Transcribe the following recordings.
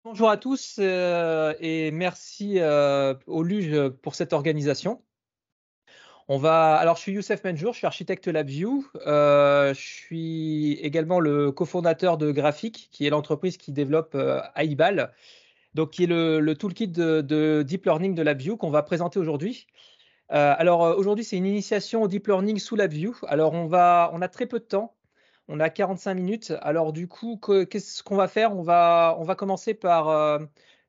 Bonjour à tous et merci au LUGE pour cette organisation. Alors, je suis Youssef Menjour, je suis architecte LabVIEW. Je suis également le cofondateur de Graphic, qui est l'entreprise qui développe iBal, donc qui est le toolkit de deep learning de LabVIEW qu'on va présenter aujourd'hui. Aujourd'hui, c'est une initiation au deep learning sous LabVIEW. Alors, on a très peu de temps. On a 45 minutes. Alors, du coup, qu'est-ce qu'on va faire? On va commencer par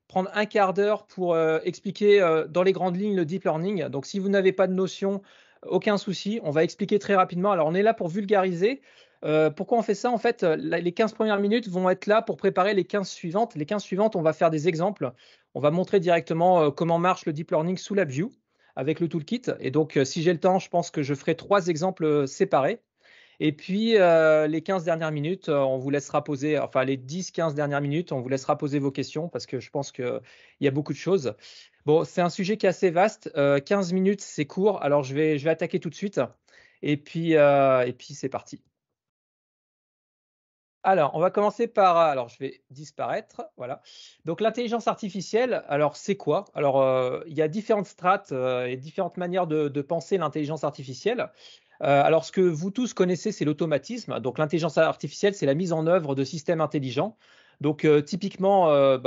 prendre un quart d'heure pour expliquer dans les grandes lignes le deep learning. Donc, si vous n'avez pas de notion, aucun souci. On va expliquer très rapidement. Alors, on est là pour vulgariser. Pourquoi on fait ça? En fait, les 15 premières minutes vont être là pour préparer les 15 suivantes. Les 15 suivantes, on va faire des exemples. On va montrer directement comment marche le deep learning sous LabVIEW avec le toolkit. Et donc, si j'ai le temps, je pense que je ferai 3 exemples séparés. Et puis, les 15 dernières minutes, on vous laissera poser, enfin les 10-15 dernières minutes, on vous laissera poser vos questions parce que je pense qu'il y a beaucoup de choses. Bon, c'est un sujet qui est assez vaste. 15 minutes, c'est court. Alors, je vais attaquer tout de suite. Et puis c'est parti. Alors, on va commencer par, alors je vais disparaître, voilà. Donc l'intelligence artificielle, alors c'est quoi? Alors, il y a différentes strates, et différentes manières de penser l'intelligence artificielle. Alors ce que vous tous connaissez, c'est l'automatisme. Donc l'intelligence artificielle, c'est la mise en œuvre de systèmes intelligents. Donc typiquement,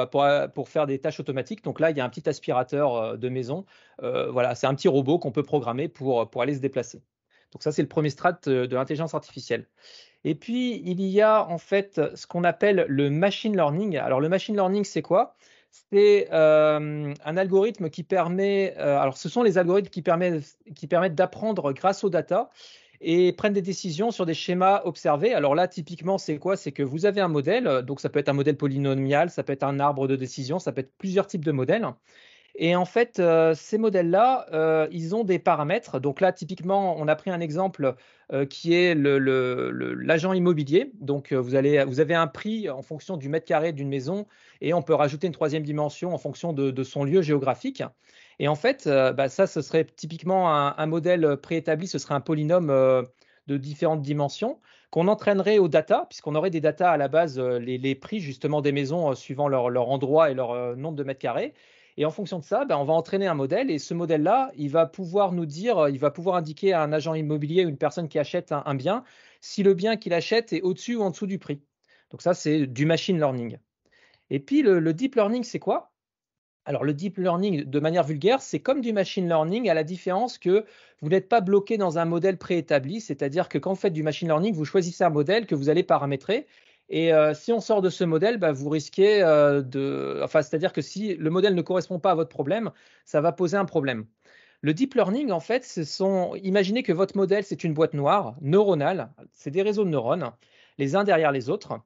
pour faire des tâches automatiques, donc là, il y a un petit aspirateur, de maison. Voilà, c'est un petit robot qu'on peut programmer pour aller se déplacer. Donc ça, c'est le premier strat, de l'intelligence artificielle. Et puis, il y a en fait ce qu'on appelle le machine learning. Alors, le machine learning, c'est quoi? C'est un algorithme qui permet, alors ce sont les algorithmes qui permettent d'apprendre grâce aux data et prennent des décisions sur des schémas observés. Alors là, typiquement, c'est quoi? C'est que vous avez un modèle, donc ça peut être un modèle polynomial, ça peut être un arbre de décision, ça peut être plusieurs types de modèles. Et en fait, ces modèles-là, ils ont des paramètres. Donc là, typiquement, on a pris un exemple qui est l'agent immobilier. Donc, vous avez un prix en fonction du mètre carré d'une maison et on peut rajouter une troisième dimension en fonction de son lieu géographique. Et en fait, ça, ce serait typiquement un modèle préétabli, ce serait un polynôme de différentes dimensions qu'on entraînerait aux data, puisqu'on aurait des data à la base, les prix justement des maisons suivant leur endroit et leur nombre de mètres carrés. Et en fonction de ça, on va entraîner un modèle et ce modèle-là, il va pouvoir nous dire, il va pouvoir indiquer à un agent immobilier ou une personne qui achète un bien si le bien qu'il achète est au-dessus ou en dessous du prix. Donc ça, c'est du machine learning. Et puis le deep learning, c'est quoi? Alors le deep learning, de manière vulgaire, c'est comme du machine learning à la différence que vous n'êtes pas bloqué dans un modèle préétabli, c'est-à-dire que quand vous faites du machine learning, vous choisissez un modèle que vous allez paramétrer et si on sort de ce modèle, vous risquez enfin, c'est-à-dire que si le modèle ne correspond pas à votre problème, ça va poser un problème. Le deep learning, en fait, imaginez que votre modèle, c'est une boîte noire neuronale, c'est des réseaux de neurones, les uns derrière les autres,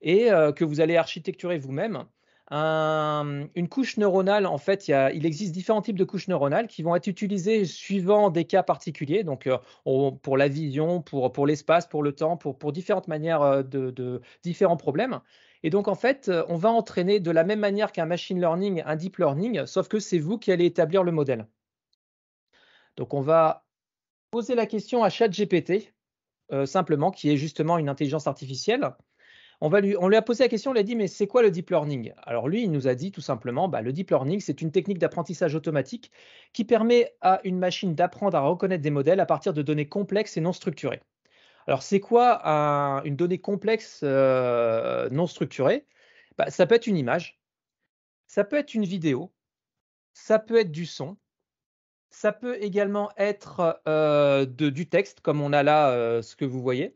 et que vous allez architecturer vous-même. Une couche neuronale, en fait, il existe différents types de couches neuronales qui vont être utilisées suivant des cas particuliers, donc pour la vision, pour l'espace, pour le temps, pour différentes manières de différents problèmes. Et donc, en fait, on va entraîner de la même manière qu'un machine learning, un deep learning, sauf que c'est vous qui allez établir le modèle. Donc, on va poser la question à ChatGPT, simplement, qui est justement une intelligence artificielle. On lui a posé la question, on lui a dit, mais c'est quoi le deep learning? Alors lui, il nous a dit tout simplement, le deep learning, c'est une technique d'apprentissage automatique qui permet à une machine d'apprendre à reconnaître des modèles à partir de données complexes et non structurées. Alors c'est quoi une donnée complexe non structurée? Ça peut être une image, ça peut être une vidéo, ça peut être du son, ça peut également être du texte, comme on a là ce que vous voyez.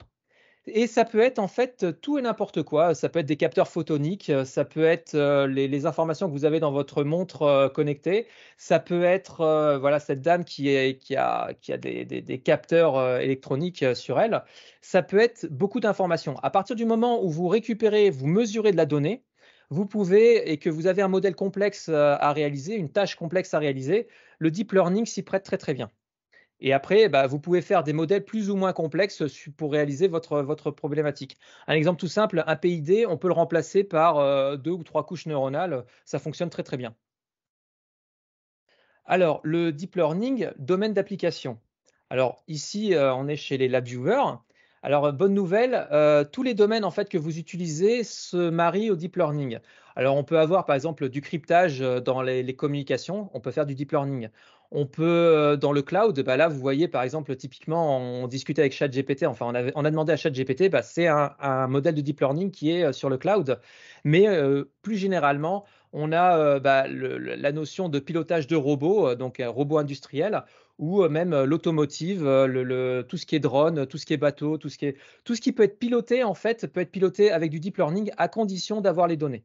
Et ça peut être en fait tout et n'importe quoi. Ça peut être des capteurs photoniques, ça peut être les informations que vous avez dans votre montre connectée. Ça peut être voilà, cette dame qui a des capteurs électroniques sur elle. Ça peut être beaucoup d'informations. À partir du moment où vous récupérez, vous mesurez de la donnée, vous pouvez, et que vous avez un modèle complexe à réaliser, une tâche complexe à réaliser, le deep learning s'y prête très très bien. Et après, vous pouvez faire des modèles plus ou moins complexes pour réaliser votre problématique. Un exemple tout simple, un PID, on peut le remplacer par 2 ou 3 couches neuronales, ça fonctionne très, très bien. Alors, le deep learning, domaine d'application. Alors ici, on est chez les LabVIEWers. Alors, bonne nouvelle, tous les domaines en fait que vous utilisez se marient au deep learning. Alors, on peut avoir par exemple du cryptage, dans les communications, on peut faire du deep learning. On peut, dans le cloud, bah, là, vous voyez par exemple typiquement on discutait avec ChatGPT, enfin on a demandé à ChatGPT, bah, c'est un modèle de deep learning qui est, sur le cloud. Mais, plus généralement, on a, bah, la notion de pilotage de robots, donc, robots industriels ou même l'automotive, tout ce qui est drone, tout ce qui est bateau, tout ce qui peut être piloté en fait, peut être piloté avec du deep learning à condition d'avoir les données.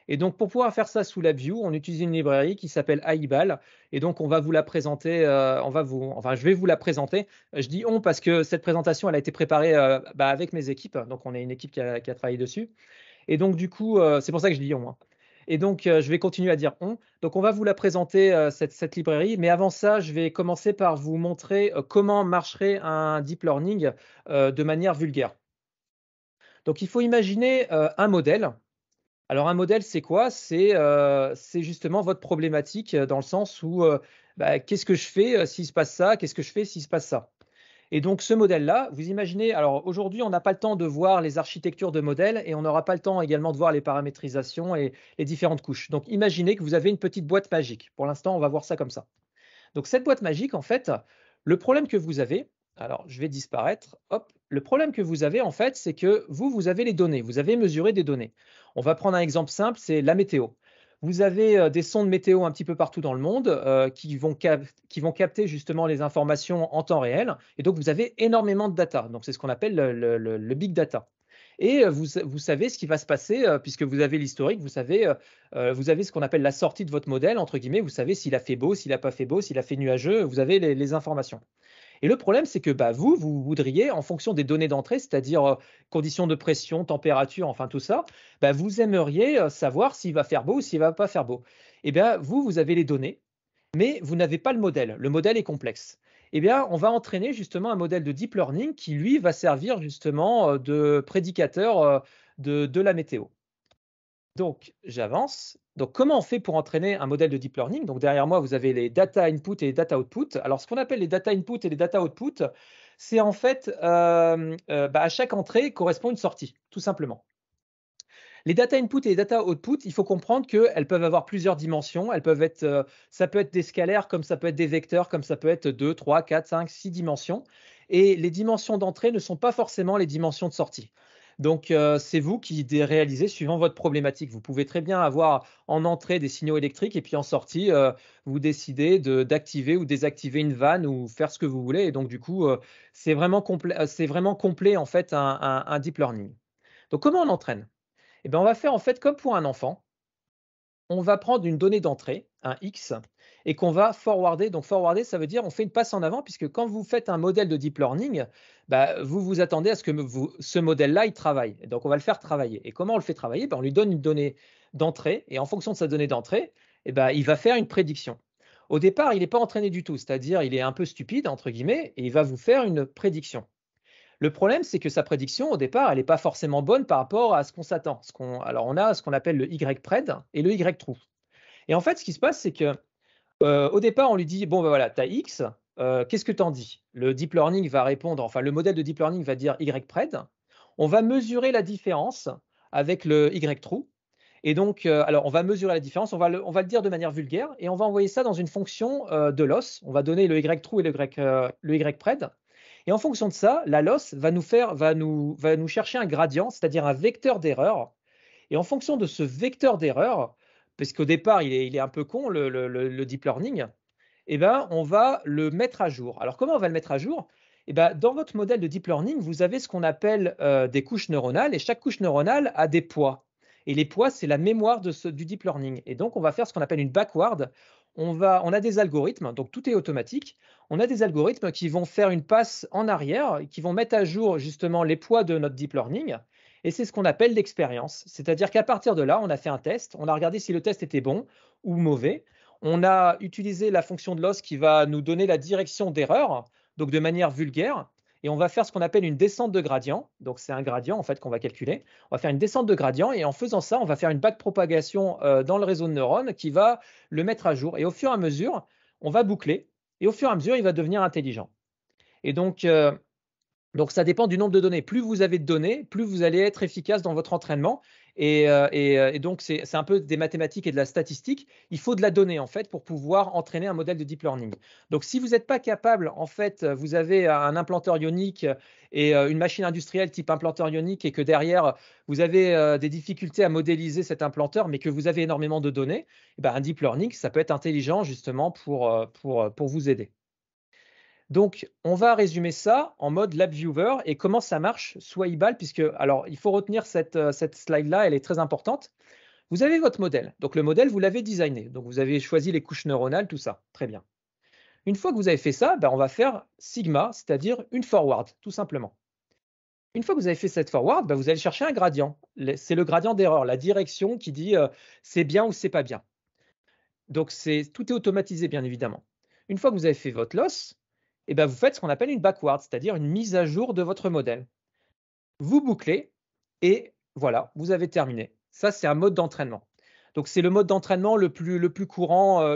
Et donc pour pouvoir faire ça sous LabVIEW, on utilise une librairie qui s'appelle AIBAL et donc on va vous la présenter, je vais vous la présenter. Je dis «on» parce que cette présentation elle a été préparée, bah, avec mes équipes, donc on est une équipe qui a travaillé dessus et donc du coup, c'est pour ça que je dis «on», hein. Et donc, je vais continuer à dire «on». Donc on va vous la présenter, cette librairie, mais avant ça, je vais commencer par vous montrer, comment marcherait un deep learning, de manière vulgaire. Donc il faut imaginer, un modèle. Alors un modèle, c'est quoi? C'est justement votre problématique, dans le sens où, bah, qu'est-ce que je fais, s'il se passe ça? Qu'est-ce que je fais s'il se passe ça? Et donc ce modèle-là, vous imaginez alors aujourd'hui, on n'a pas le temps de voir les architectures de modèles et on n'aura pas le temps également de voir les paramétrisations et les différentes couches. Donc imaginez que vous avez une petite boîte magique. Pour l'instant, on va voir ça comme ça. Donc cette boîte magique, en fait, le problème que vous avez, alors je vais disparaître, hop, le problème que vous avez en fait, c'est que vous avez les données, vous avez mesuré des données. On va prendre un exemple simple, c'est la météo. Vous avez des sondes météo un petit peu partout dans le monde qui vont capter justement les informations en temps réel. Et donc, vous avez énormément de data. Donc, c'est ce qu'on appelle le big data. Et vous savez ce qui va se passer, puisque vous avez l'historique, vous avez ce qu'on appelle la sortie de votre modèle, entre guillemets, vous savez s'il a fait beau, s'il n'a pas fait beau, s'il a fait nuageux, vous avez les informations. Et le problème, c'est que bah, vous voudriez, en fonction des données d'entrée, c'est-à-dire conditions de pression, température, enfin tout ça, bah, vous aimeriez savoir s'il va faire beau ou s'il ne va pas faire beau. Eh bien, vous avez les données, mais vous n'avez pas le modèle. Le modèle est complexe. Eh bien, on va entraîner justement un modèle de deep learning qui, lui, va servir justement de prédicateur de la météo. Donc, j'avance. Donc, comment on fait pour entraîner un modèle de deep learning? Donc, derrière moi, vous avez les data input et les data output. Alors, ce qu'on appelle les data input et les data output, c'est en fait, bah, à chaque entrée correspond une sortie, tout simplement. Les data input et les data output, il faut comprendre qu'elles peuvent avoir plusieurs dimensions. Elles peuvent être, ça peut être des scalaires, comme ça peut être des vecteurs, comme ça peut être 2, 3, 4, 5, 6 dimensions. Et les dimensions d'entrée ne sont pas forcément les dimensions de sortie. Donc, c'est vous qui réalisez suivant votre problématique. Vous pouvez très bien avoir en entrée des signaux électriques et puis en sortie, vous décidez d'activer ou désactiver une vanne ou faire ce que vous voulez. Et donc, du coup, c'est vraiment complet en fait un deep learning. Donc, comment on entraîne? Eh bien, on va faire en fait comme pour un enfant. On va prendre une donnée d'entrée, un X, et qu'on va forwarder. Donc, forwarder, ça veut dire on fait une passe en avant, puisque quand vous faites un modèle de deep learning, bah, vous vous attendez à ce que ce modèle-là, il travaille. Et donc, on va le faire travailler. Et comment on le fait travailler? Ben, on lui donne une donnée d'entrée, et en fonction de sa donnée d'entrée, eh ben, il va faire une prédiction. Au départ, il n'est pas entraîné du tout, c'est-à-dire il est un peu stupide, entre guillemets, et il va vous faire une prédiction. Le problème, c'est que sa prédiction, au départ, elle n'est pas forcément bonne par rapport à ce qu'on s'attend. Alors, on a ce qu'on appelle le Y-pred et le Y-true. Et en fait, ce qui se passe, c'est que au départ, on lui dit, bon, ben voilà, tu as X, qu'est-ce que tu en dis? Le deep learning va répondre, enfin, le modèle de deep learning va dire Y-pred. On va mesurer la différence avec le Y-true. Et donc, alors, on va mesurer la différence, on va le dire de manière vulgaire, et on va envoyer ça dans une fonction de loss. On va donner le Y-true et le Y-pred. Et en fonction de ça, la loss va nous chercher un gradient, c'est-à-dire un vecteur d'erreur. Et en fonction de ce vecteur d'erreur, parce qu'au départ, il est un peu con, le deep learning, eh ben, on va le mettre à jour. Alors, comment on va le mettre à jour? Eh ben, dans votre modèle de deep learning, vous avez ce qu'on appelle des couches neuronales, et chaque couche neuronale a des poids. Et les poids, c'est la mémoire du deep learning. Et donc, on va faire ce qu'on appelle une backward. On a des algorithmes, donc tout est automatique. On a des algorithmes qui vont faire une passe en arrière, qui vont mettre à jour justement les poids de notre deep learning. Et c'est ce qu'on appelle l'expérience. C'est-à-dire qu'à partir de là, on a fait un test, on a regardé si le test était bon ou mauvais. On a utilisé la fonction de loss qui va nous donner la direction d'erreur, donc de manière vulgaire. Et on va faire ce qu'on appelle une descente de gradient. Donc, c'est un gradient en fait qu'on va calculer. On va faire une descente de gradient et en faisant ça, on va faire une backpropagation dans le réseau de neurones qui va le mettre à jour. Et au fur et à mesure, on va boucler. Et au fur et à mesure, il va devenir intelligent. Et donc, Donc, ça dépend du nombre de données. Plus vous avez de données, plus vous allez être efficace dans votre entraînement. Et donc, c'est un peu des mathématiques et de la statistique. Il faut de la donnée, en fait, pour pouvoir entraîner un modèle de deep learning. Donc, si vous n'êtes pas capable, en fait, vous avez un implanteur ionique et une machine industrielle type implanteur ionique et que derrière, vous avez des difficultés à modéliser cet implanteur, mais que vous avez énormément de données, eh ben, un deep learning, ça peut être intelligent, justement, pour vous aider. Donc, on va résumer ça en mode LabViewer et comment ça marche sous iBal, puisque, alors, il faut retenir cette slide-là, elle est très importante. Vous avez votre modèle. Donc, le modèle, vous l'avez designé. Donc, vous avez choisi les couches neuronales, tout ça. Très bien. Une fois que vous avez fait ça, ben, on va faire sigma, c'est-à-dire une forward, tout simplement. Une fois que vous avez fait cette forward, ben, vous allez chercher un gradient. C'est le gradient d'erreur, la direction qui dit c'est bien ou c'est pas bien. Donc, tout est automatisé, bien évidemment. Une fois que vous avez fait votre loss, eh ben, vous faites ce qu'on appelle une backward, c'est-à-dire une mise à jour de votre modèle. Vous bouclez et voilà, vous avez terminé. Ça, c'est un mode d'entraînement. Donc, c'est le mode d'entraînement le plus courant,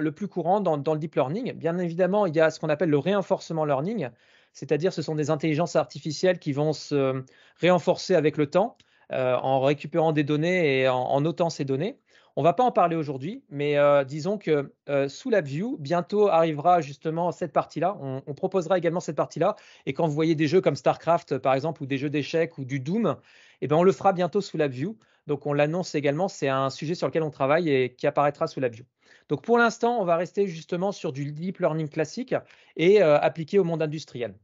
dans le deep learning. Bien évidemment, il y a ce qu'on appelle le reinforcement learning, c'est-à-dire ce sont des intelligences artificielles qui vont se renforcer avec le temps en récupérant des données et en notant ces données. On ne va pas en parler aujourd'hui, mais disons que sous LabVIEW, bientôt arrivera justement cette partie-là. On proposera également cette partie-là. Et quand vous voyez des jeux comme StarCraft, par exemple, ou des jeux d'échecs ou du Doom, eh ben, on le fera bientôt sous LabVIEW. Donc, on l'annonce également. C'est un sujet sur lequel on travaille et qui apparaîtra sous LabVIEW. Donc, pour l'instant, on va rester justement sur du deep learning classique et appliqué au monde industriel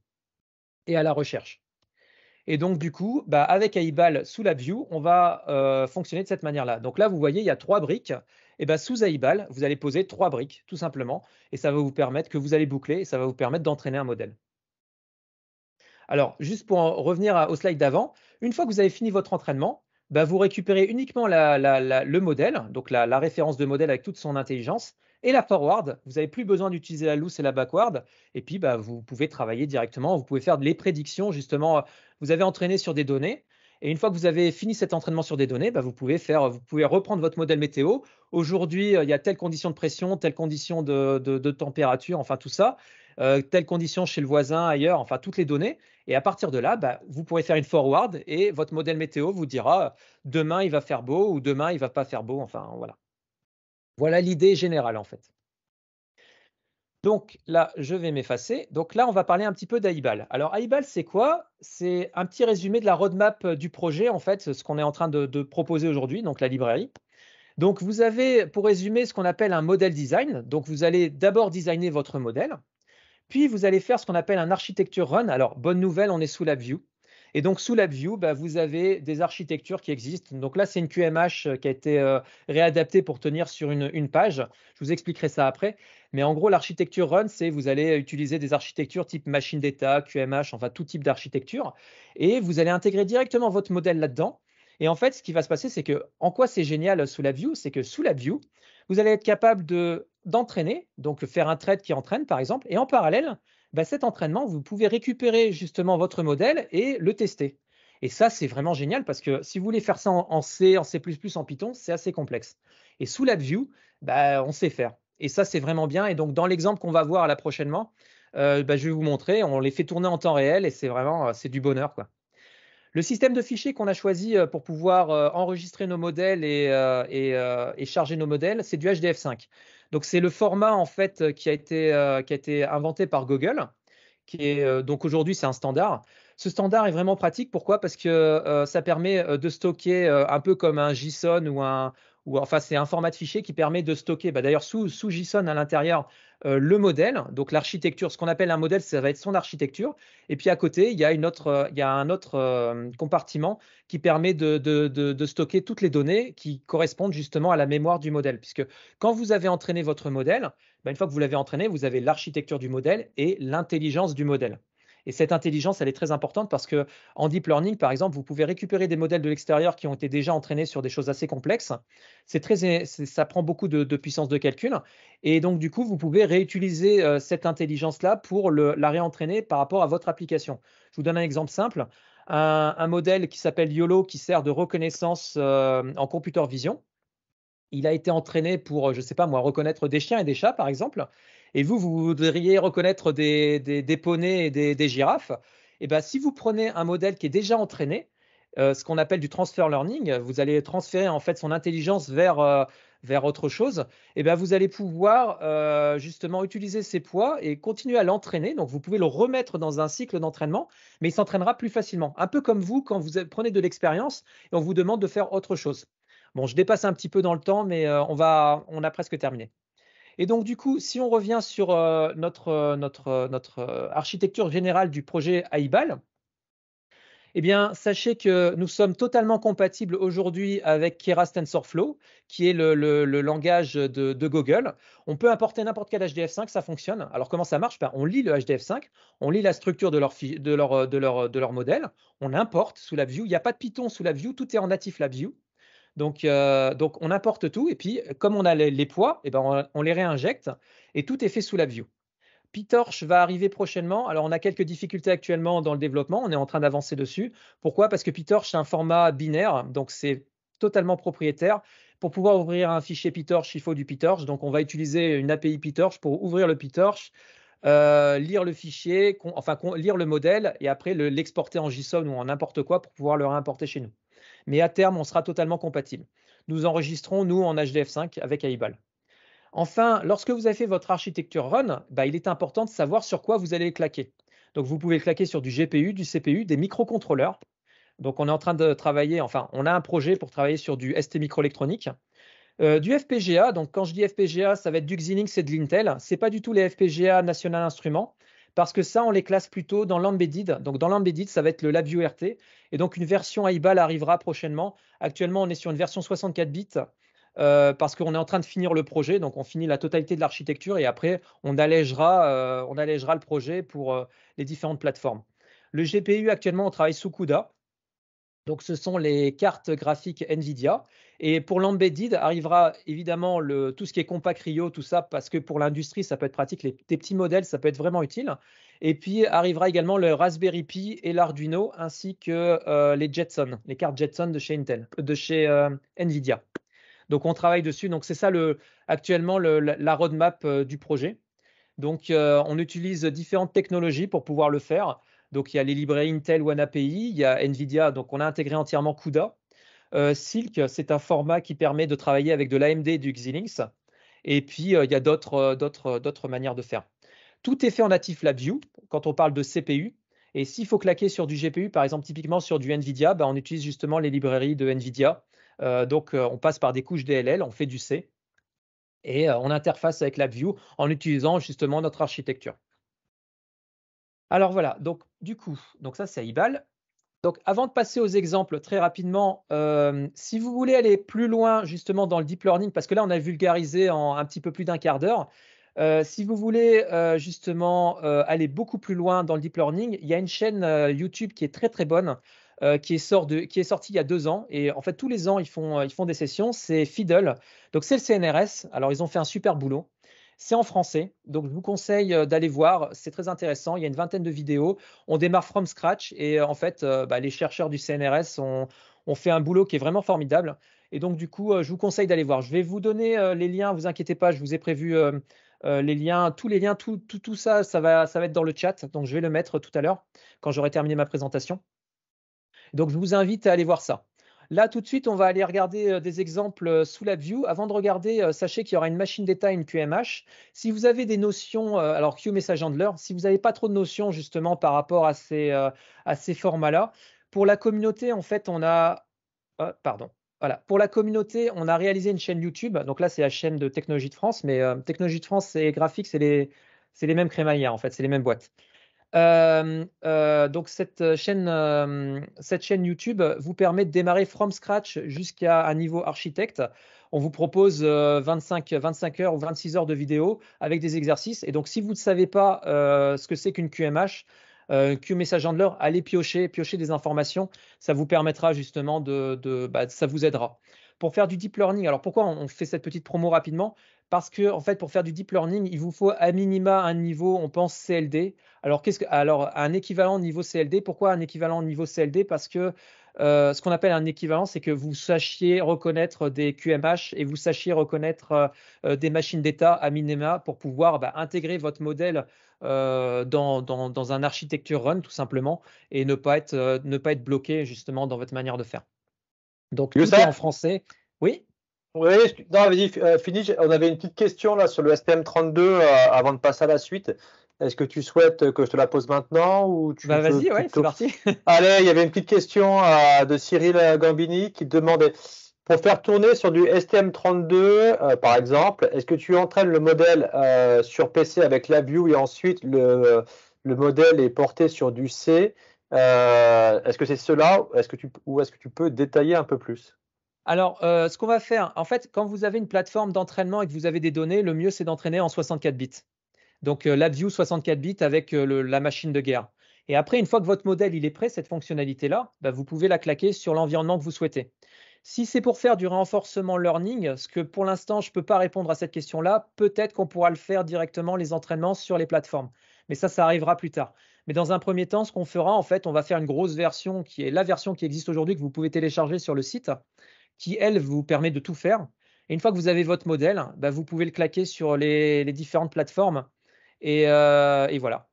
et à la recherche. Et donc, du coup, bah, avec AIBAL sous LabVIEW, on va fonctionner de cette manière-là. Donc là, vous voyez, il y a 3 briques. Et bah, sous AIBAL, vous allez poser 3 briques, tout simplement. Et ça va vous permettre que vous allez boucler et ça va vous permettre d'entraîner un modèle. Alors, juste pour en revenir au slide d'avant, une fois que vous avez fini votre entraînement, bah, vous récupérez uniquement le modèle, donc la référence de modèle avec toute son intelligence, et la forward. Vous n'avez plus besoin d'utiliser la loose et la backward. Et puis, bah, vous pouvez travailler directement. Vous pouvez faire les prédictions. Justement, vous avez entraîné sur des données. Et une fois que vous avez fini cet entraînement sur des données, bah, vous pouvez reprendre votre modèle météo. Aujourd'hui, il y a telle condition de pression, telle condition de température, enfin tout ça, telle condition chez le voisin, ailleurs, enfin toutes les données. Et à partir de là, bah, vous pourrez faire une forward et votre modèle météo vous dira demain il va faire beau ou demain il va pas faire beau. Enfin voilà. Voilà l'idée générale en fait. Donc là, je vais m'effacer. Donc là, on va parler un petit peu d'AIBAL. Alors AIBAL, c'est quoi? C'est un petit résumé de la roadmap du projet, en fait, ce qu'on est en train de proposer aujourd'hui, donc la librairie. Donc vous avez, pour résumer, ce qu'on appelle un modèle design. Donc vous allez d'abord designer votre modèle. Puis, vous allez faire ce qu'on appelle un architecture run. Alors, bonne nouvelle, on est sous LabVIEW. Et donc, sous LabVIEW, bah, vous avez des architectures qui existent. Donc là, c'est une QMH qui a été réadaptée pour tenir sur une page. Je vous expliquerai ça après. Mais en gros, l'architecture run, c'est vous allez utiliser des architectures type machine data, QMH, enfin tout type d'architecture. Et vous allez intégrer directement votre modèle là-dedans. Et en fait, ce qui va se passer, c'est que en quoi c'est génial sous LabVIEW, c'est que sous LabVIEW, vous allez être capable d'entraîner, donc faire un thread qui entraîne par exemple, et en parallèle, bah, cet entraînement, vous pouvez récupérer justement votre modèle et le tester. Et ça, c'est vraiment génial parce que si vous voulez faire ça en C, en C++, en Python, c'est assez complexe. Et sous LabVIEW, bah, on sait faire. Et ça, c'est vraiment bien. Et donc, dans l'exemple qu'on va voir là prochainement, bah, je vais vous montrer, on les fait tourner en temps réel et c'est vraiment, c'est du bonheur, quoi. Le système de fichiers qu'on a choisi pour pouvoir enregistrer nos modèles et charger nos modèles, c'est du HDF5. Donc, c'est le format en fait qui a été inventé par Google, qui est donc aujourd'hui c'est un standard. Ce standard est vraiment pratique. Pourquoi? Parce que ça permet de stocker un peu comme un JSON ou enfin c'est un format de fichier qui permet de stocker. Bah, d'ailleurs sous JSON à l'intérieur le modèle, donc l'architecture. Ce qu'on appelle un modèle, ça va être son architecture. Et puis à côté, il y a un autre compartiment qui permet de stocker toutes les données qui correspondent justement à la mémoire du modèle. Puisque quand vous avez entraîné votre modèle, bah, une fois que vous l'avez entraîné, vous avez l'architecture du modèle et l'intelligence du modèle. Et cette intelligence, elle est très importante parce que en deep learning, par exemple, vous pouvez récupérer des modèles de l'extérieur qui ont été déjà entraînés sur des choses assez complexes. Ça prend beaucoup de puissance de calcul. Et donc, du coup, vous pouvez réutiliser cette intelligence-là pour la réentraîner par rapport à votre application. Je vous donne un exemple simple. Un modèle qui s'appelle YOLO qui sert de reconnaissance en computer vision. Il a été entraîné pour, je ne sais pas moi, reconnaître des chiens et des chats, par exemple. Et vous voudriez reconnaître des poneys et des girafes. Et ben, si vous prenez un modèle qui est déjà entraîné, ce qu'on appelle du transfer learning, vous allez transférer en fait son intelligence vers autre chose, et ben, vous allez pouvoir justement utiliser ces poids et continuer à l'entraîner. Donc, vous pouvez le remettre dans un cycle d'entraînement, mais il s'entraînera plus facilement. Un peu comme vous, quand vous prenez de l'expérience et on vous demande de faire autre chose. Bon, je dépasse un petit peu dans le temps, mais on a presque terminé. Et donc, du coup, si on revient sur notre architecture générale du projet AIBAL, eh bien, sachez que nous sommes totalement compatibles aujourd'hui avec Keras TensorFlow, qui est le langage de Google. On peut importer n'importe quel HDF5, ça fonctionne. Alors, comment ça marche? Ben, on lit le HDF5, on lit la structure de leur modèle, on importe sous LabVIEW. Il n'y a pas de Python sous LabVIEW, tout est en natif LabVIEW. Donc, on importe tout, et puis, comme on a les poids, eh ben, on les réinjecte, et tout est fait sous LabVIEW. PyTorch va arriver prochainement. Alors, on a quelques difficultés actuellement dans le développement. On est en train d'avancer dessus. Pourquoi? Parce que PyTorch, c'est un format binaire, donc c'est totalement propriétaire. Pour pouvoir ouvrir un fichier PyTorch, il faut du PyTorch. Donc, on va utiliser une API PyTorch pour ouvrir le PyTorch, lire le fichier, lire le modèle, et après l'exporter en JSON ou en n'importe quoi pour pouvoir le réimporter chez nous. Mais à terme, on sera totalement compatible. Nous enregistrons, nous, en HDF5 avec AIBAL. Enfin, lorsque vous avez fait votre architecture run, il est important de savoir sur quoi vous allez le claquer. Donc, vous pouvez le claquer sur du GPU, du CPU, des microcontrôleurs. Donc, on est en train de travailler, enfin, on a un projet pour travailler sur du ST microélectronique. Du FPGA, donc quand je dis FPGA, ça va être du Xilinx et de l'Intel. Ce n'est pas du tout les FPGA National Instruments, parce que ça, on les classe plutôt dans l'embedded. Donc, dans l'embedded, ça va être le LabVIEW RT. Et donc, une version AIBAL arrivera prochainement. Actuellement, on est sur une version 64 bits. Parce qu'on est en train de finir le projet, donc on finit la totalité de l'architecture et après on allégera le projet pour les différentes plateformes. Le GPU, actuellement, on travaille sous CUDA. Donc, ce sont les cartes graphiques NVIDIA. Et pour l'embedded, arrivera évidemment tout ce qui est Compact Rio, tout ça, parce que pour l'industrie, ça peut être pratique. Des petits modèles, ça peut être vraiment utile. Et puis, arrivera également le Raspberry Pi et l'Arduino, ainsi que les Jetson, les cartes Jetson de chez NVIDIA. Donc, on travaille dessus. Donc, c'est ça actuellement la roadmap du projet. Donc, on utilise différentes technologies pour pouvoir le faire. Donc, il y a les librairies Intel One API, il y a NVIDIA, donc on a intégré entièrement CUDA. Silk, c'est un format qui permet de travailler avec de l'AMD et du Xilinx. Et puis, il y a d'autres manières de faire. Tout est fait en natif LabVIEW quand on parle de CPU. Et s'il faut claquer sur du GPU, par exemple, typiquement sur du NVIDIA, on utilise justement les librairies de NVIDIA. Donc, on passe par des couches DLL, on fait du C. Et on interface avec LabVIEW en utilisant justement notre architecture. Alors voilà, donc du coup, ça c'est AIBAL. Donc avant de passer aux exemples très rapidement, si vous voulez aller plus loin justement dans le deep learning, parce que là on a vulgarisé en un petit peu plus d'un quart d'heure, si vous voulez justement aller beaucoup plus loin dans le deep learning, il y a une chaîne YouTube qui est très très bonne, qui est sortie il y a 2 ans. Et en fait, tous les ans, ils font des sessions. C'est Fiddle. Donc, c'est le CNRS. Alors, ils ont fait un super boulot. C'est en français. Donc, je vous conseille d'aller voir. C'est très intéressant. Il y a une vingtaine de vidéos. On démarre from scratch. Et en fait, les chercheurs du CNRS ont fait un boulot qui est vraiment formidable. Et donc, du coup, je vous conseille d'aller voir. Je vais vous donner les liens. Vous inquiétez pas, je vous ai prévu les liens, tous les liens, tout ça, ça va être dans le chat. Donc, je vais le mettre tout à l'heure quand j'aurai terminé ma présentation. Donc, je vous invite à aller voir ça. Là, tout de suite, on va aller regarder des exemples sous LabVIEW. Avant de regarder, sachez qu'il y aura une machine data, une QMH. Si vous avez des notions, alors QMessageHandler, si vous n'avez pas trop de notions justement par rapport à ces formats-là, pour la communauté, en fait, on a, pardon. Voilà. Pour la communauté, on a réalisé une chaîne YouTube. Donc là, c'est la chaîne de Technologie de France, mais Technologie de France et Graphique, c'est les mêmes crémaillères, en fait, c'est les mêmes boîtes. Donc cette chaîne YouTube vous permet de démarrer from scratch jusqu'à un niveau architecte. On vous propose 25 heures ou 26 heures de vidéo avec des exercices. Et donc, si vous ne savez pas ce que c'est qu'une QMH, QMessageHandler, allez piocher des informations. Ça vous permettra justement ça vous aidera. Pour faire du deep learning, alors pourquoi on fait cette petite promo rapidement? Parce que, en fait, pour faire du deep learning, il vous faut à minima un niveau, on pense CLD. Alors, un équivalent niveau CLD. Pourquoi un équivalent niveau CLD? Parce que ce qu'on appelle un équivalent, c'est que vous sachiez reconnaître des QMH et vous sachiez reconnaître des machines d'état à minima pour pouvoir intégrer votre modèle dans un architecture run tout simplement et ne pas être bloqué justement dans votre manière de faire. Donc tout est en Youssef? français. Oui, Oui, non, vas-y, finis. On avait une petite question là sur le STM32 avant de passer à la suite. Est-ce que tu souhaites que je te la pose maintenant ou tu bah veux vas-y, ouais, c'est plutôt... parti. Allez, il y avait une petite question de Cyril Gambini qui demandait, pour faire tourner sur du STM32, par exemple, est-ce que tu entraînes le modèle sur PC avec LabVIEW et ensuite le modèle est porté sur du C? Est-ce que c'est cela ou est-ce que tu peux détailler un peu plus? Alors, ce qu'on va faire, en fait, quand vous avez une plateforme d'entraînement et que vous avez des données, le mieux c'est d'entraîner en 64 bits. Donc LabVIEW 64 bits avec la machine de guerre. Et après, une fois que votre modèle il est prêt, cette fonctionnalité-là, vous pouvez la claquer sur l'environnement que vous souhaitez. Si c'est pour faire du renforcement learning, ce que pour l'instant je ne peux pas répondre à cette question-là, peut-être qu'on pourra le faire directement les entraînements sur les plateformes. Mais ça arrivera plus tard. Mais dans un premier temps, ce qu'on fera, en fait, on va faire une grosse version qui est la version qui existe aujourd'hui que vous pouvez télécharger sur le site, qui elle vous permet de tout faire. Et une fois que vous avez votre modèle, vous pouvez le claquer sur les différentes plateformes et voilà.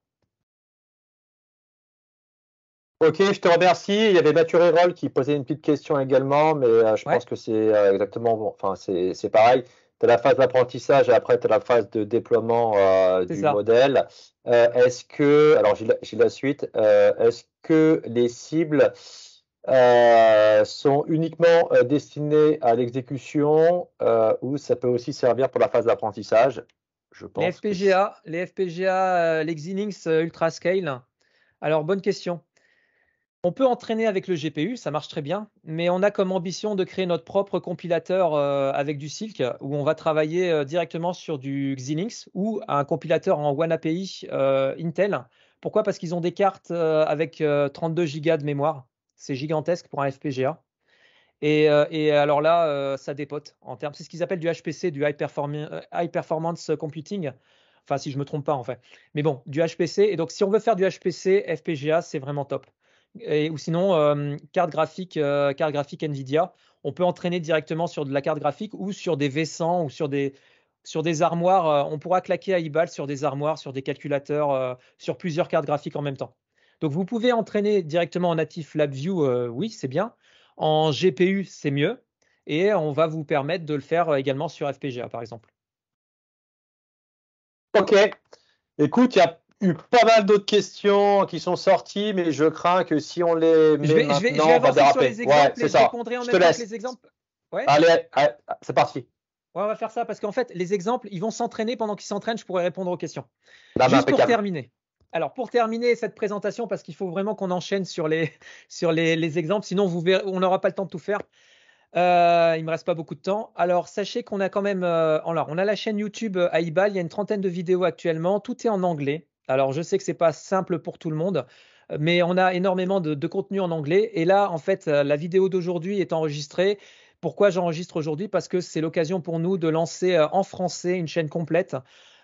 Ok, je te remercie. Il y avait Mathieu Rérol qui posait une petite question également, mais je pense Ouais, que c'est exactement bon. Enfin, c'est pareil. Tu as la phase d'apprentissage et après tu as la phase de déploiement c'est du ça. modèle. Alors j'ai la suite, est-ce que les cibles sont uniquement destinées à l'exécution ou ça peut aussi servir pour la phase d'apprentissage? Je Les pense que FPGA, les FPGA, les Xilinx Ultrascale. Alors, bonne question. On peut entraîner avec le GPU, ça marche très bien, mais on a comme ambition de créer notre propre compilateur avec du Silk, où on va travailler directement sur du Xilinx ou un compilateur en OneAPI Intel. Pourquoi? Parce qu'ils ont des cartes avec 32 Go de mémoire. C'est gigantesque pour un FPGA. Et alors là, ça dépote en termes. C'est ce qu'ils appellent du HPC, du High Performance Computing. Enfin, si je me trompe pas, en fait. Mais bon, du HPC. Et donc, si on veut faire du HPC, FPGA, c'est vraiment top. Ou sinon, carte graphique Nvidia. On peut entraîner directement sur de la carte graphique ou sur des V100 ou sur des armoires. On pourra claquer à eBay sur des armoires, sur des calculateurs, sur plusieurs cartes graphiques en même temps. Donc, vous pouvez entraîner directement en natif LabVIEW, oui, c'est bien. En GPU, c'est mieux. Et on va vous permettre de le faire également sur FPGA, par exemple. ok. Écoute, il y a eu pas mal d'autres questions qui sont sorties, mais je crains que si on les met Je vais maintenant, on va avancer sur déraper. les Ouais, exemples c'est et je ça. répondrai en Je te même temps que laisse. les exemples. Ouais, Allez, allez, c'est parti. ouais, on va faire ça parce qu'en fait, les exemples, ils vont s'entraîner. Pendant qu'ils s'entraînent, je pourrai répondre aux questions. Non, mais Juste pour impeccable. terminer. Alors, pour terminer cette présentation, parce qu'il faut vraiment qu'on enchaîne sur les exemples, sinon on n'aura pas le temps de tout faire. Il me reste pas beaucoup de temps. Alors, sachez qu'on a quand même, alors, on a la chaîne YouTube Aibal. Il y a une trentaine de vidéos actuellement. Tout est en anglais. Alors, je sais que c'est pas simple pour tout le monde, mais on a énormément de contenu en anglais. Et là, en fait, la vidéo d'aujourd'hui est enregistrée. Pourquoi j'enregistre aujourd'hui? Parce que c'est l'occasion pour nous de lancer en français une chaîne complète.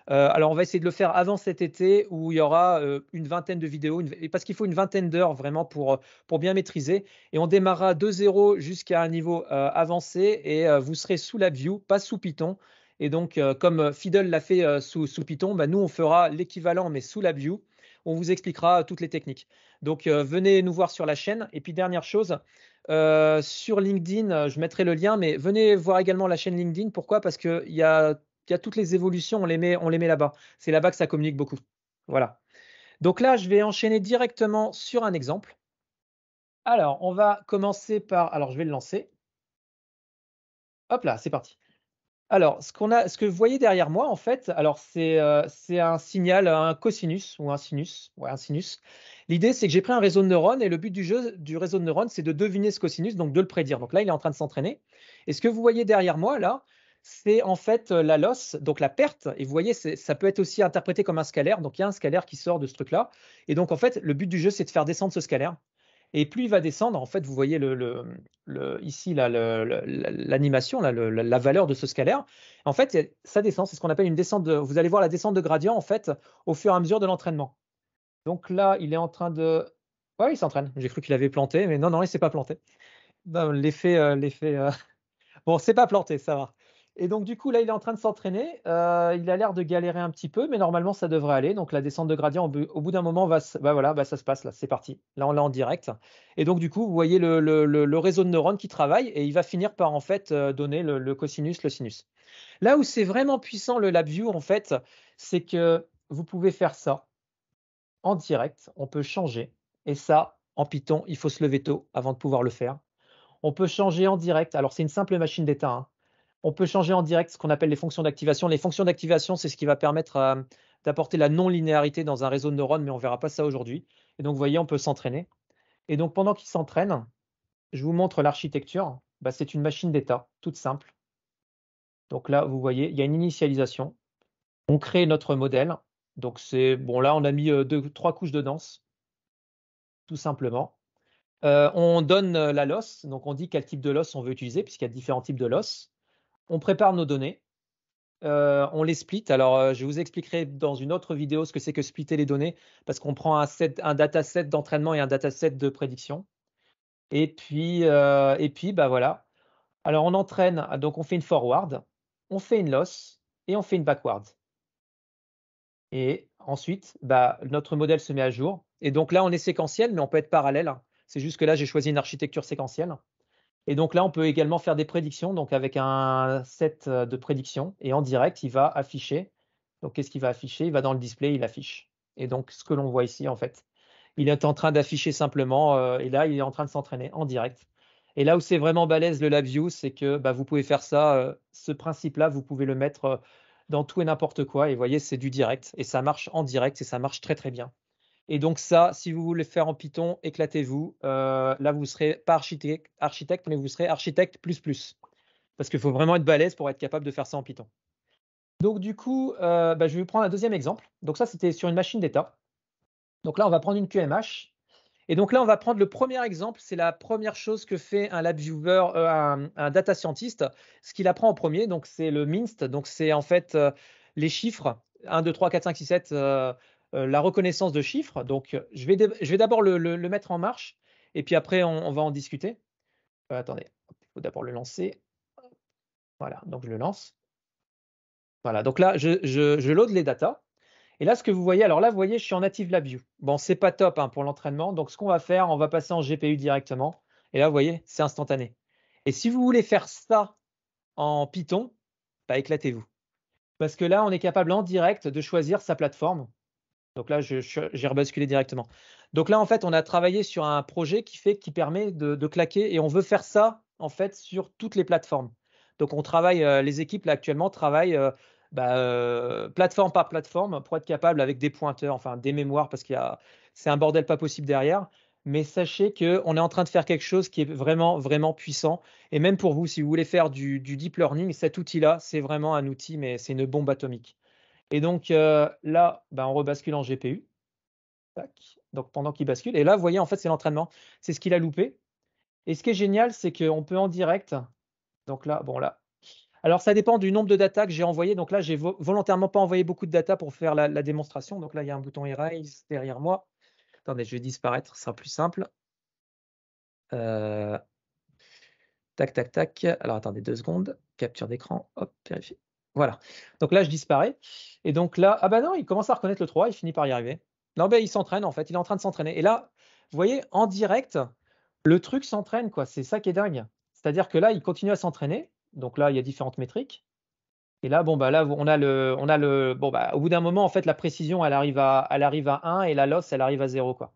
Alors, on va essayer de le faire avant cet été où il y aura une vingtaine de vidéos, parce qu'il faut une vingtaine d'heures vraiment pour bien maîtriser. Et on démarrera de zéro jusqu'à un niveau avancé et vous serez sous LabVIEW, pas sous Python. Et donc, comme Fiddle l'a fait sous Python, nous, on fera l'équivalent, mais sous LabVIEW. On vous expliquera toutes les techniques. Donc, venez nous voir sur la chaîne. Et puis, dernière chose, sur LinkedIn, je mettrai le lien, mais venez voir également la chaîne LinkedIn. Pourquoi? Parce qu'il y a toutes les évolutions, on les met là-bas. C'est là-bas que ça communique beaucoup. Voilà. Donc là, je vais enchaîner directement sur un exemple. Alors, on va commencer par. Alors, je vais le lancer. Hop là, c'est parti. Alors, ce que vous voyez derrière moi, en fait, alors c'est un signal, un cosinus ou un sinus. Ouais, un sinus. L'idée, c'est que j'ai pris un réseau de neurones et le but du jeu du réseau de neurones, c'est de deviner ce cosinus, donc de le prédire. Donc là, il est en train de s'entraîner. Et ce que vous voyez derrière moi, là, c'est en fait la loss, donc la perte. Et vous voyez, ça peut être aussi interprété comme un scalaire. Donc il y a un scalaire qui sort de ce truc-là. Et donc, en fait, le but du jeu, c'est de faire descendre ce scalaire. Et plus il va descendre, en fait, vous voyez ici là, l'animation, là, la valeur de ce scalaire. En fait, ça descend, c'est ce qu'on appelle une descente vous allez voir la descente de gradient en fait au fur et à mesure de l'entraînement. Donc là, il est en train de. Ouais, il s'entraîne. J'ai cru qu'il avait planté, mais non, non, il s'est pas planté. L'effet. Bon, c'est pas planté, ça va. Et donc, du coup, là, il est en train de s'entraîner. Il a l'air de galérer un petit peu, mais normalement, ça devrait aller. Donc, la descente de gradient, au bout d'un moment, voilà, ça se passe là. C'est parti. Là, on l'a en direct. Et donc, du coup, vous voyez le réseau de neurones qui travaille et il va finir par, en fait, donner le cosinus, le sinus. Là où c'est vraiment puissant, le LabVIEW, en fait, c'est que vous pouvez faire ça en direct. On peut changer. Et ça, en Python, il faut se lever tôt avant de pouvoir le faire. On peut changer en direct. Alors, c'est une simple machine d'état, hein. On peut changer en direct ce qu'on appelle les fonctions d'activation. Les fonctions d'activation, c'est ce qui va permettre d'apporter la non-linéarité dans un réseau de neurones, mais on ne verra pas ça aujourd'hui. Et donc, vous voyez, on peut s'entraîner. Et donc, pendant qu'il s'entraîne, je vous montre l'architecture. Bah, c'est une machine d'état, toute simple. Donc là, vous voyez, il y a une initialisation. On crée notre modèle. Donc, c'est bon, là, on a mis 3 couches de danse, tout simplement. On donne la loss, donc on dit quel type de loss on veut utiliser, puisqu'il y a différents types de loss. On prépare nos données, on les split. Alors, je vous expliquerai dans une autre vidéo ce que c'est que splitter les données, parce qu'on prend un dataset d'entraînement et un dataset de prédiction. Et puis, bah voilà. Alors, on entraîne, donc on fait une forward, on fait une loss et on fait une backward. Et ensuite, bah, notre modèle se met à jour. Et donc là, on est séquentiel, mais on peut être parallèle. C'est juste que là, j'ai choisi une architecture séquentielle. Et donc là, on peut également faire des prédictions, donc avec un set de prédictions. Et en direct, il va afficher. Donc, qu'est-ce qu'il va afficher? Il va dans le display, il affiche. Et donc, ce que l'on voit ici, en fait, il est en train d'afficher simplement. Et là, il est en train de s'entraîner en direct. Et là où c'est vraiment balèze le LabVIEW, c'est que bah, vous pouvez faire ça. Ce principe-là, vous pouvez le mettre dans tout et n'importe quoi. Et vous voyez, c'est du direct. Et ça marche en direct et ça marche très, très bien. Et donc ça, si vous voulez faire en Python, éclatez-vous. Là, vous ne serez pas architecte, mais vous serez architecte plus plus. Parce qu'il faut vraiment être balèze pour être capable de faire ça en Python. Donc du coup, bah, je vais vous prendre un deuxième exemple. Donc ça, c'était sur une machine d'état. Donc là, on va prendre une QMH. Et donc là, on va prendre le premier exemple. C'est la première chose que fait un LabVIEWer, un data scientist. Ce qu'il apprend en premier, donc c'est le MINST. Donc c'est en fait les chiffres 1, 2, 3, 4, 5, 6, 7, la reconnaissance de chiffres. Donc je vais d'abord le mettre en marche et puis après on va en discuter. Attendez, il faut d'abord le lancer. Voilà, donc je le lance. Voilà, donc là, je load les datas. Et là, ce que vous voyez, alors là, vous voyez, je suis en native LabVIEW. Bon, c'est pas top hein, pour l'entraînement. Donc, ce qu'on va faire, on va passer en GPU directement. Et là, vous voyez, c'est instantané. Et si vous voulez faire ça en Python, bah, éclatez-vous. Parce que là, on est capable en direct de choisir sa plateforme. Donc là, j'ai rebasculé directement. Donc là, en fait, on a travaillé sur un projet qui permet de claquer et on veut faire ça, en fait, sur toutes les plateformes. Donc on travaille, les équipes là actuellement travaillent plateforme par plateforme pour être capable avec des pointeurs, enfin des mémoires, parce c'est un bordel pas possible derrière. Mais sachez qu'on est en train de faire quelque chose qui est vraiment, vraiment puissant. Et même pour vous, si vous voulez faire du deep learning, cet outil-là, c'est vraiment un outil, mais c'est une bombe atomique. Et donc là, on rebascule en GPU. Tac. Donc pendant qu'il bascule. Et là, vous voyez, en fait, c'est l'entraînement. C'est ce qu'il a loupé. Et ce qui est génial, c'est qu'on peut en direct. Donc là, bon là. Alors ça dépend du nombre de data que j'ai envoyé. Donc là, j'ai volontairement pas envoyé beaucoup de data pour faire la démonstration. Donc là, il y a un bouton Erase derrière moi. Attendez, je vais disparaître, ce sera plus simple. Tac, tac, tac. Alors attendez 2 secondes. Capture d'écran. Hop, vérifier. Voilà. Donc là, je disparais. Et donc là, ah bah non, il commence à reconnaître le 3, il finit par y arriver. Non, ben il s'entraîne en fait, il est en train de s'entraîner. Et là, vous voyez, en direct, le truc s'entraîne, quoi. C'est ça qui est dingue. C'est-à-dire que là, il continue à s'entraîner. Donc là, il y a différentes métriques. Et là, bon, bah là, bon, bah, au bout d'un moment, en fait, la précision, elle arrive à 1 et la loss, elle arrive à 0, quoi.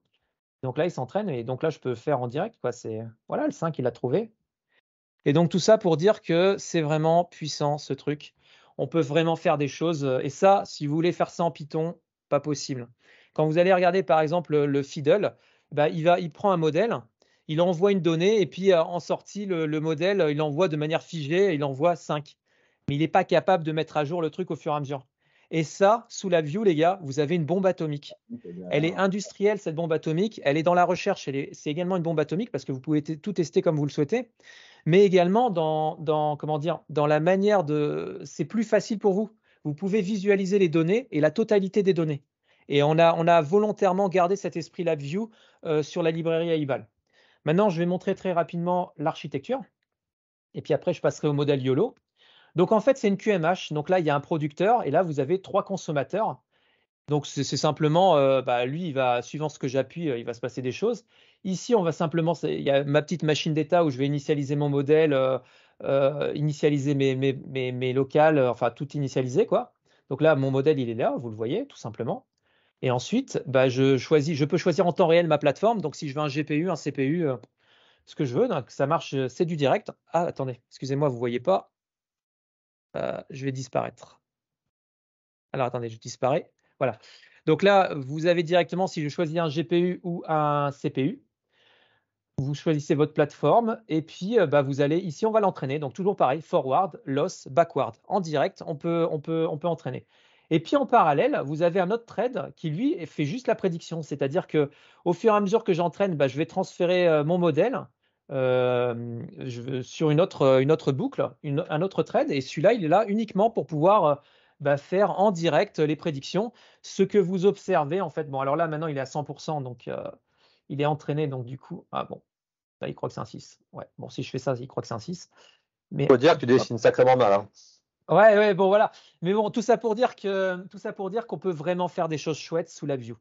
Donc là, il s'entraîne et donc là, je peux faire en direct, quoi. Voilà, le 5, il l'a trouvé. Et donc tout ça pour dire que c'est vraiment puissant ce truc. On peut vraiment faire des choses. Et ça, si vous voulez faire ça en Python, pas possible. Quand vous allez regarder par exemple le Fiddle, bah, il prend un modèle, il envoie une donnée et puis en sortie, le modèle, il envoie de manière figée, il envoie 5. Mais il n'est pas capable de mettre à jour le truc au fur et à mesure. Et ça, sous LabVIEW, les gars, vous avez une bombe atomique. Elle est industrielle, cette bombe atomique. Elle est dans la recherche. C'est également une bombe atomique parce que vous pouvez tout tester comme vous le souhaitez. Mais également comment dire, dans la manière de. C'est plus facile pour vous. Vous pouvez visualiser les données et la totalité des données. Et on a volontairement gardé cet esprit LabVIEW sur la librairie Aival. Maintenant, je vais montrer très rapidement l'architecture. Et puis après, je passerai au modèle YOLO. Donc en fait, c'est une QMH. Donc là, il y a un producteur et là, vous avez 3 consommateurs. Donc c'est simplement, lui, suivant ce que j'appuie, il va se passer des choses. Ici, on va simplement, il y a ma petite machine d'état où je vais initialiser mon modèle, initialiser mes locales, enfin tout initialiser, quoi. Donc là, mon modèle, il est là, vous le voyez, tout simplement. Et ensuite, je peux choisir en temps réel ma plateforme. Donc si je veux un GPU, un CPU, ce que je veux, donc ça marche, c'est du direct. Ah, attendez, excusez-moi, vous ne voyez pas. Je vais disparaître. Alors attendez, je disparais. Voilà. Donc là, vous avez directement, si je choisis un GPU ou un CPU, vous choisissez votre plateforme et puis vous allez, ici on va l'entraîner. Donc toujours pareil, forward, loss, backward. En direct, on peut entraîner. Et puis en parallèle, vous avez un autre thread qui lui fait juste la prédiction. C'est-à-dire que au fur et à mesure que j'entraîne, je vais transférer mon modèle sur une autre boucle, un autre thread. Et celui-là, il est là uniquement pour pouvoir faire en direct les prédictions. Ce que vous observez, en fait, bon, alors là, maintenant, il est à 100%, donc il est entraîné, donc du coup, ah bon, là, il croit que c'est un 6. Ouais, bon, si je fais ça, il croit que c'est un 6. Mais, Faut dire que tu dessines sacrément mal. Hein. ouais, bon, voilà. Mais bon, tout ça pour dire qu'on peut vraiment faire des choses chouettes sous la view.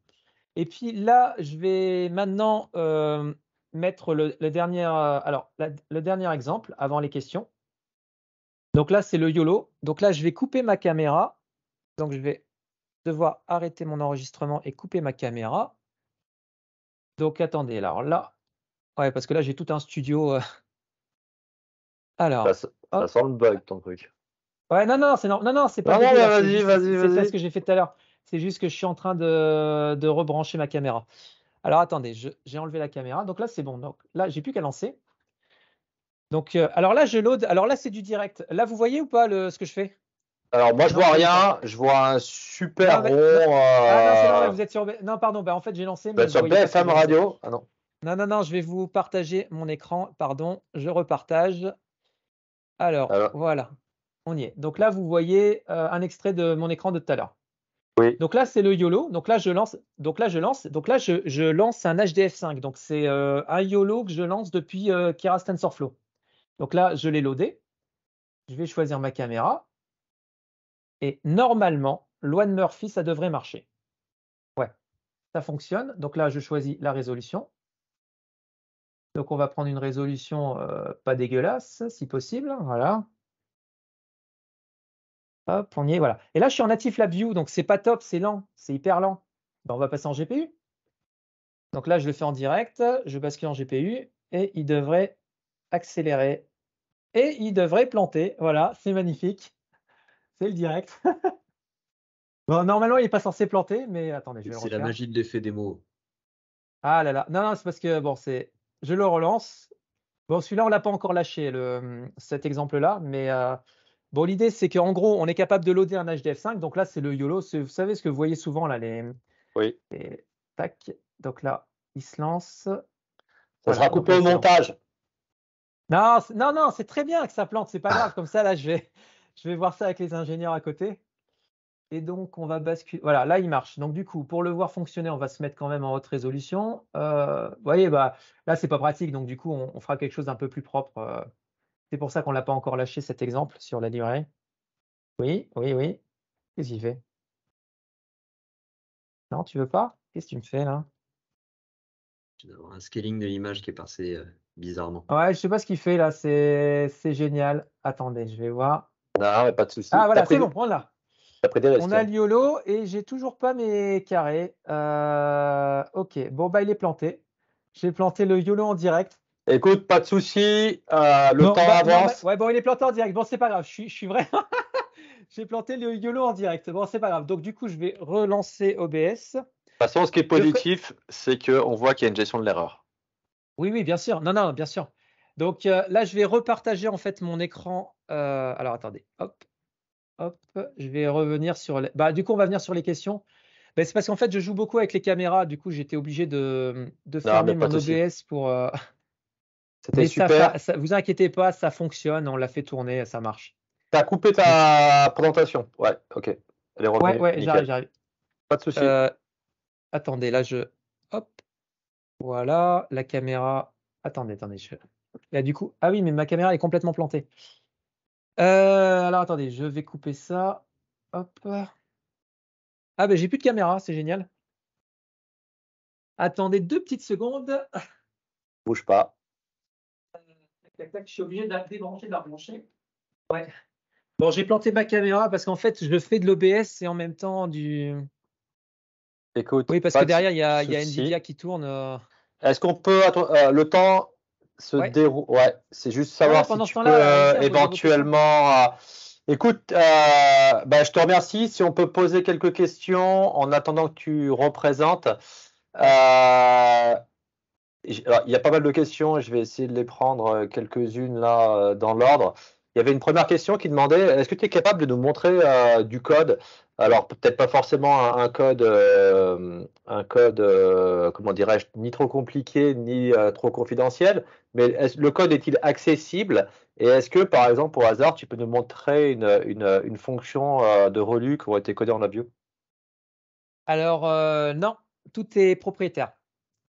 Et puis là, je vais maintenant mettre le dernier, le dernier exemple avant les questions. Donc là, c'est le YOLO. Donc là, je vais couper ma caméra. Donc je vais devoir arrêter mon enregistrement et couper ma caméra. Donc attendez, alors là, ouais, parce que là, j'ai tout un studio. Alors, Ça hop. sent le bug, ton truc. Ouais, non, c'est pas Non, bugué, là, c'est pas ce vas-y. que j'ai fait tout à l'heure. C'est juste que je suis en train de rebrancher ma caméra. Alors attendez, j'ai enlevé la caméra. Donc là, c'est bon. Donc là, j'ai plus qu'à lancer. Donc alors là, je load. Alors là, c'est du direct. Là, vous voyez ou pas ce que je fais? Alors, moi, je Non, vois vous voyez pas. rien. Je vois un super Non, non. rond. Ah non, c'est normal, vous êtes sur. Non, pardon, en fait, j'ai lancé, mais vous Sur voyez pas ce que BFM j'ai lancé. Radio. Ah non. Non, je vais vous partager mon écran. Pardon, je repartage. Alors, Alors, voilà, on y est. Donc là, vous voyez un extrait de mon écran de tout à l'heure. oui. Donc là, c'est le YOLO. Donc là, je lance. Donc là, je lance un HDF5. Donc c'est un YOLO que je lance depuis Keras TensorFlow. Donc là, je l'ai loadé. Je vais choisir ma caméra. Et normalement, loi de Murphy, ça devrait marcher. Ouais, ça fonctionne. Donc là, je choisis la résolution. Donc on va prendre une résolution pas dégueulasse, si possible. Voilà. Hop, on y est, voilà. Et là, je suis en natif LabVIEW, donc c'est pas top, c'est lent, c'est hyper lent. On va passer en GPU. Donc là, je le fais en direct, je bascule en GPU et il devrait accélérer et il devrait planter. Voilà, c'est magnifique. C'est le direct. Bon, normalement, il n'est pas censé planter, mais attendez, je vais le C'est la refaire. magie de l'effet démo. Ah là là, non, c'est parce que bon, je le relance. Bon, celui-là, on l'a pas encore lâché, cet exemple-là, mais bon, l'idée, c'est qu'en gros, on est capable de loader un HDF5. Donc là, c'est le YOLO. Vous savez ce que vous voyez souvent là, Oui. tac. Donc là, il se lance. Ça Voilà, sera donc coupé là, au il s'est lancé. montage. Non, c'est très bien que ça plante, c'est pas grave. Comme ça, là, je vais voir ça avec les ingénieurs à côté. Et donc, on va basculer. Voilà, là, il marche. Donc, du coup, pour le voir fonctionner, on va se mettre quand même en haute résolution. Vous voyez, là, c'est pas pratique. Donc, du coup, on fera quelque chose d'un peu plus propre. C'est pour ça qu'on l'a pas encore lâché cet exemple sur la librairie. Oui. Qu'est-ce qu'il fait? Non, tu veux pas? Qu'est-ce que tu me fais là? Tu dois avoir un scaling de l'image qui est passé bizarrement. Ouais, je sais pas ce qu'il fait là. C'est génial. Attendez, je vais voir. Non, mais pas de souci. Ah voilà, c'est bon, on l'a. T'as pris des risques. On a le YOLO et j'ai toujours pas mes carrés. Ok, bon il est planté. J'ai planté le YOLO en direct. Écoute, pas de souci. Le Non, temps avance. ouais, bon, il est planté en direct. Bon, c'est pas grave. Je suis vraiment. J'ai planté le YOLO en direct. Bon, c'est pas grave. Donc du coup, je vais relancer OBS. De toute façon, ce qui est positif, c'est qu'on voit qu'il y a une gestion de l'erreur. Oui, bien sûr. Non, bien sûr. Donc là, je vais repartager en fait mon écran. Alors attendez, hop, je vais revenir sur les. Du coup, on va venir sur les questions. C'est parce qu'en fait, je joue beaucoup avec les caméras. Du coup, j'étais obligé de fermer mais pas mon de souci. OBS pour. C'était Mais super. ça, vous inquiétez pas, ça fonctionne. On l'a fait tourner, ça marche. Tu as coupé ta présentation. Ouais, ok. Elle est revenue. Ouais, Nickel. j'arrive. Pas de souci. attendez, là, hop, voilà, la caméra. Attendez, là, du coup, ah oui, mais ma caméra est complètement plantée. Alors, attendez, je vais couper ça. Hop. Ah, ben, j'ai plus de caméra, c'est génial. Attendez 2 petites secondes. Bouge pas. Tac, tac, je suis obligé de la débrancher, de la rebrancher. Ouais. Bon, j'ai planté ma caméra parce qu'en fait, je fais de l'OBS et en même temps du. Écoute, Oui, parce que pas de derrière, il y a souci. Nvidia qui tourne. Est-ce qu'on peut, le temps se Ouais. déroule? Ouais, c'est juste savoir Ouais, si pendant ce tu peux temps-là, allez-y, posez vos questions. éventuellement. Écoute, je te remercie. Si on peut poser quelques questions en attendant que tu représentes. Alors, il y a pas mal de questions et je vais essayer de les prendre quelques-unes là dans l'ordre. Il y avait une première question qui demandait, est-ce que tu es capable de nous montrer du code? Alors peut-être pas forcément un code, comment dirais-je, ni trop compliqué ni trop confidentiel, mais le code est-il accessible? Et est-ce que par exemple, au hasard, tu peux nous montrer une fonction de ReLU qui aurait été codée en LabVIEW? Alors, non, tout est propriétaire.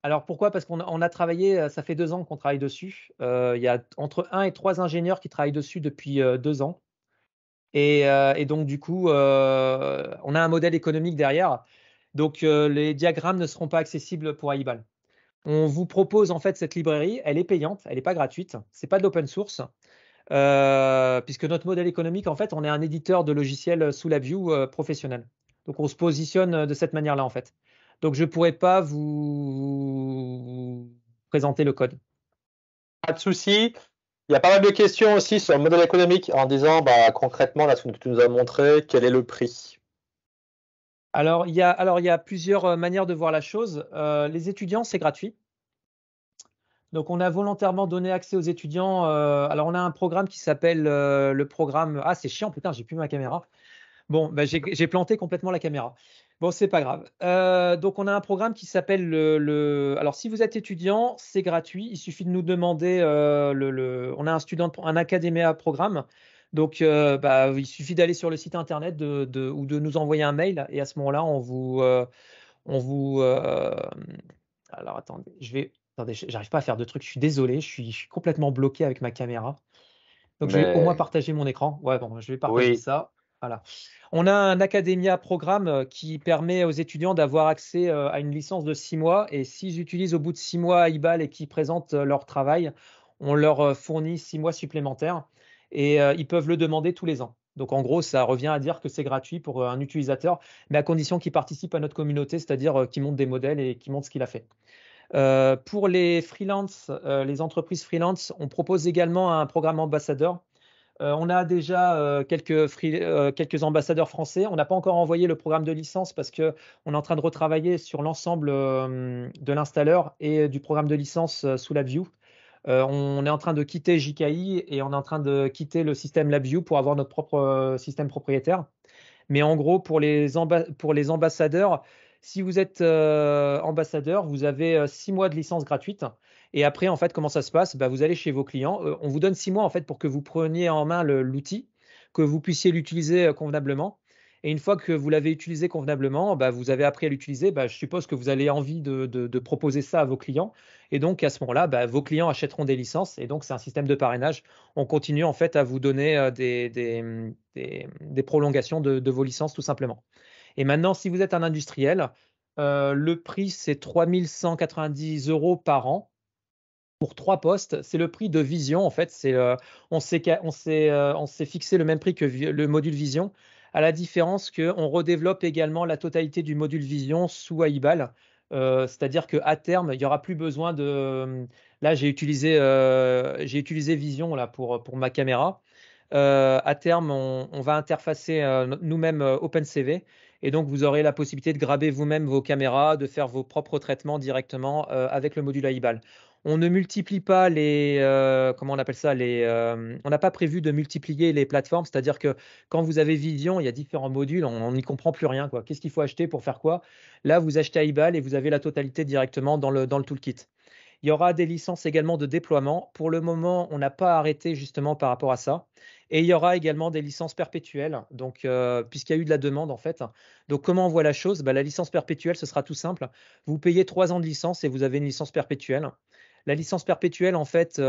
Alors pourquoi? Parce qu'on a travaillé, ça fait 2 ans qu'on travaille dessus. Il y a entre 1 et 3 ingénieurs qui travaillent dessus depuis 2 ans. Et donc du coup, on a un modèle économique derrière. Donc les diagrammes ne seront pas accessibles pour AIBAL. On vous propose en fait cette librairie, elle est payante, elle n'est pas gratuite, c'est pas de l'open source, puisque notre modèle économique, en fait, on est un éditeur de logiciels sous LabVIEW professionnel. Donc on se positionne de cette manière-là en fait. Donc je ne pourrais pas vous présenter le code. Pas de souci. Il y a pas mal de questions aussi sur le modèle économique en disant concrètement, là, ce que tu nous as montré, quel est le prix? Alors il y a plusieurs manières de voir la chose. Les étudiants, c'est gratuit. Donc, on a volontairement donné accès aux étudiants. Alors, on a un programme qui s'appelle le programme. Ah, c'est chiant, putain, j'ai plus ma caméra. Bon, bah, j'ai planté complètement la caméra. Bon, c'est pas grave. Donc, on a un programme qui s'appelle Alors, si vous êtes étudiant, c'est gratuit. Il suffit de nous demander On a un académia programme. Donc, il suffit d'aller sur le site internet ou de nous envoyer un mail. Et à ce moment-là, on vous. Alors, attendez, Attendez, j'arrive pas à faire de trucs. Je suis désolé. Je suis complètement bloqué avec ma caméra. Donc, je vais au moins Mais partager mon écran. Ouais, bon, je vais partager oui, ça. Voilà. On a un Academia programme qui permet aux étudiants d'avoir accès à une licence de 6 mois. Et s'ils utilisent au bout de 6 mois IBAL et qu'ils présentent leur travail, on leur fournit 6 mois supplémentaires. Et ils peuvent le demander tous les ans. Donc, en gros, ça revient à dire que c'est gratuit pour un utilisateur, mais à condition qu'il participe à notre communauté, c'est-à-dire qu'il monte des modèles et qu'il montre ce qu'il a fait. Pour les freelance, les entreprises freelance, on propose également un programme ambassadeur. On a déjà quelques ambassadeurs français. On n'a pas encore envoyé le programme de licence parce qu'on est en train de retravailler sur l'ensemble de l'installeur et du programme de licence sous LabVIEW. On est en train de quitter JKI et on est en train de quitter le système LabVIEW pour avoir notre propre système propriétaire. Mais en gros, pour les ambassadeurs, si vous êtes ambassadeur, vous avez 6 mois de licence gratuite. Et après, en fait, comment ça se passe? Vous allez chez vos clients. On vous donne 6 mois en fait pour que vous preniez en main l'outil, que vous puissiez l'utiliser convenablement. Et une fois que vous l'avez utilisé convenablement, vous avez appris à l'utiliser. Je suppose que vous avez envie de proposer ça à vos clients. Et donc, à ce moment-là, vos clients achèteront des licences. Et donc, c'est un système de parrainage. On continue en fait à vous donner des prolongations de vos licences tout simplement. Et maintenant, si vous êtes un industriel, le prix c'est 3 190 € par an pour 3 postes. C'est le prix de Vision en fait. On s'est fixé le même prix que le module Vision, à la différence qu'on redéveloppe également la totalité du module Vision sous AIBAL. C'est-à-dire qu'à terme, il n'y aura plus besoin de. Là, j'ai utilisé Vision là, pour ma caméra. À terme, on va interfacer nous-mêmes OpenCV. Et donc, vous aurez la possibilité de graber vous-même vos caméras, de faire vos propres traitements directement avec le module AIBAL. On ne multiplie pas comment on appelle ça, on n'a pas prévu de multiplier les plateformes, c'est-à-dire que quand vous avez Vision, il y a différents modules, on n'y comprend plus rien, quoi. Qu'est-ce qu'il faut acheter pour faire quoi? Là, vous achetez AIBAL et vous avez la totalité directement dans le toolkit. Il y aura des licences également de déploiement. Pour le moment, on n'a pas arrêté justement par rapport à ça. Et il y aura également des licences perpétuelles, donc puisqu'il y a eu de la demande en fait. Donc comment on voit la chose? Bah, la licence perpétuelle, ce sera tout simple. Vous payez 3 ans de licence et vous avez une licence perpétuelle. La licence perpétuelle, en fait, on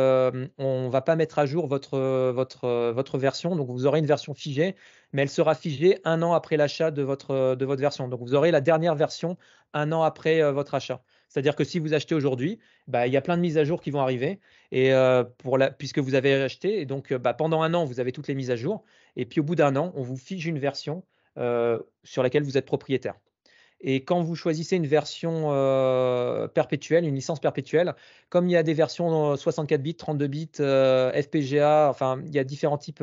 ne va pas mettre à jour votre version. Donc, vous aurez une version figée, mais elle sera figée 1 an après l'achat de votre version. Donc, vous aurez la dernière version 1 an après votre achat. C'est-à-dire que si vous achetez aujourd'hui, bah, il y a plein de mises à jour qui vont arriver et puisque vous avez acheté. Et donc, bah, pendant 1 an, vous avez toutes les mises à jour. Et puis, au bout d'1 an, on vous fige une version sur laquelle vous êtes propriétaire. Et quand vous choisissez une version perpétuelle, une licence perpétuelle, comme il y a des versions 64 bits, 32 bits, FPGA, enfin, il y a différents types,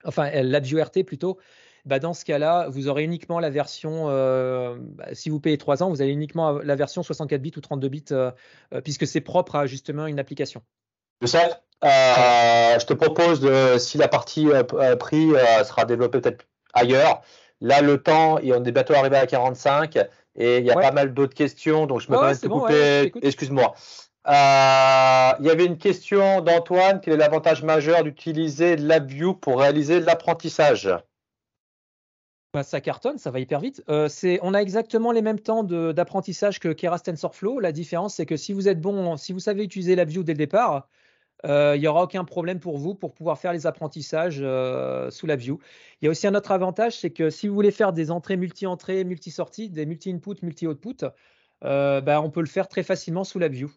enfin, LabVIEW plutôt, bah, dans ce cas-là, vous aurez uniquement la version, si vous payez 3 ans, vous avez uniquement la version 64 bits ou 32 bits, puisque c'est propre à justement une application. Je sais. Je te propose, si la partie prix sera développée peut-être ailleurs, là, le temps, et on est bientôt arrivé à 45, et il y a pas mal d'autres questions, donc je me permets de te couper. Excuse-moi. Il y avait une question d'Antoine. Quel est l'avantage majeur d'utiliser LabVIEW pour réaliser l'apprentissage? Bah, ça cartonne, ça va hyper vite. On a exactement les mêmes temps d'apprentissage que Keras TensorFlow. La différence, c'est que si vous êtes bon, si vous savez utiliser LabVIEW dès le départ, il n'y aura aucun problème pour vous pour pouvoir faire les apprentissages sous LabVIEW. Il y a aussi un autre avantage, c'est que si vous voulez faire des entrées multi-entrées, multi-sorties, des multi-input, multi-output, bah, on peut le faire très facilement sous LabVIEW.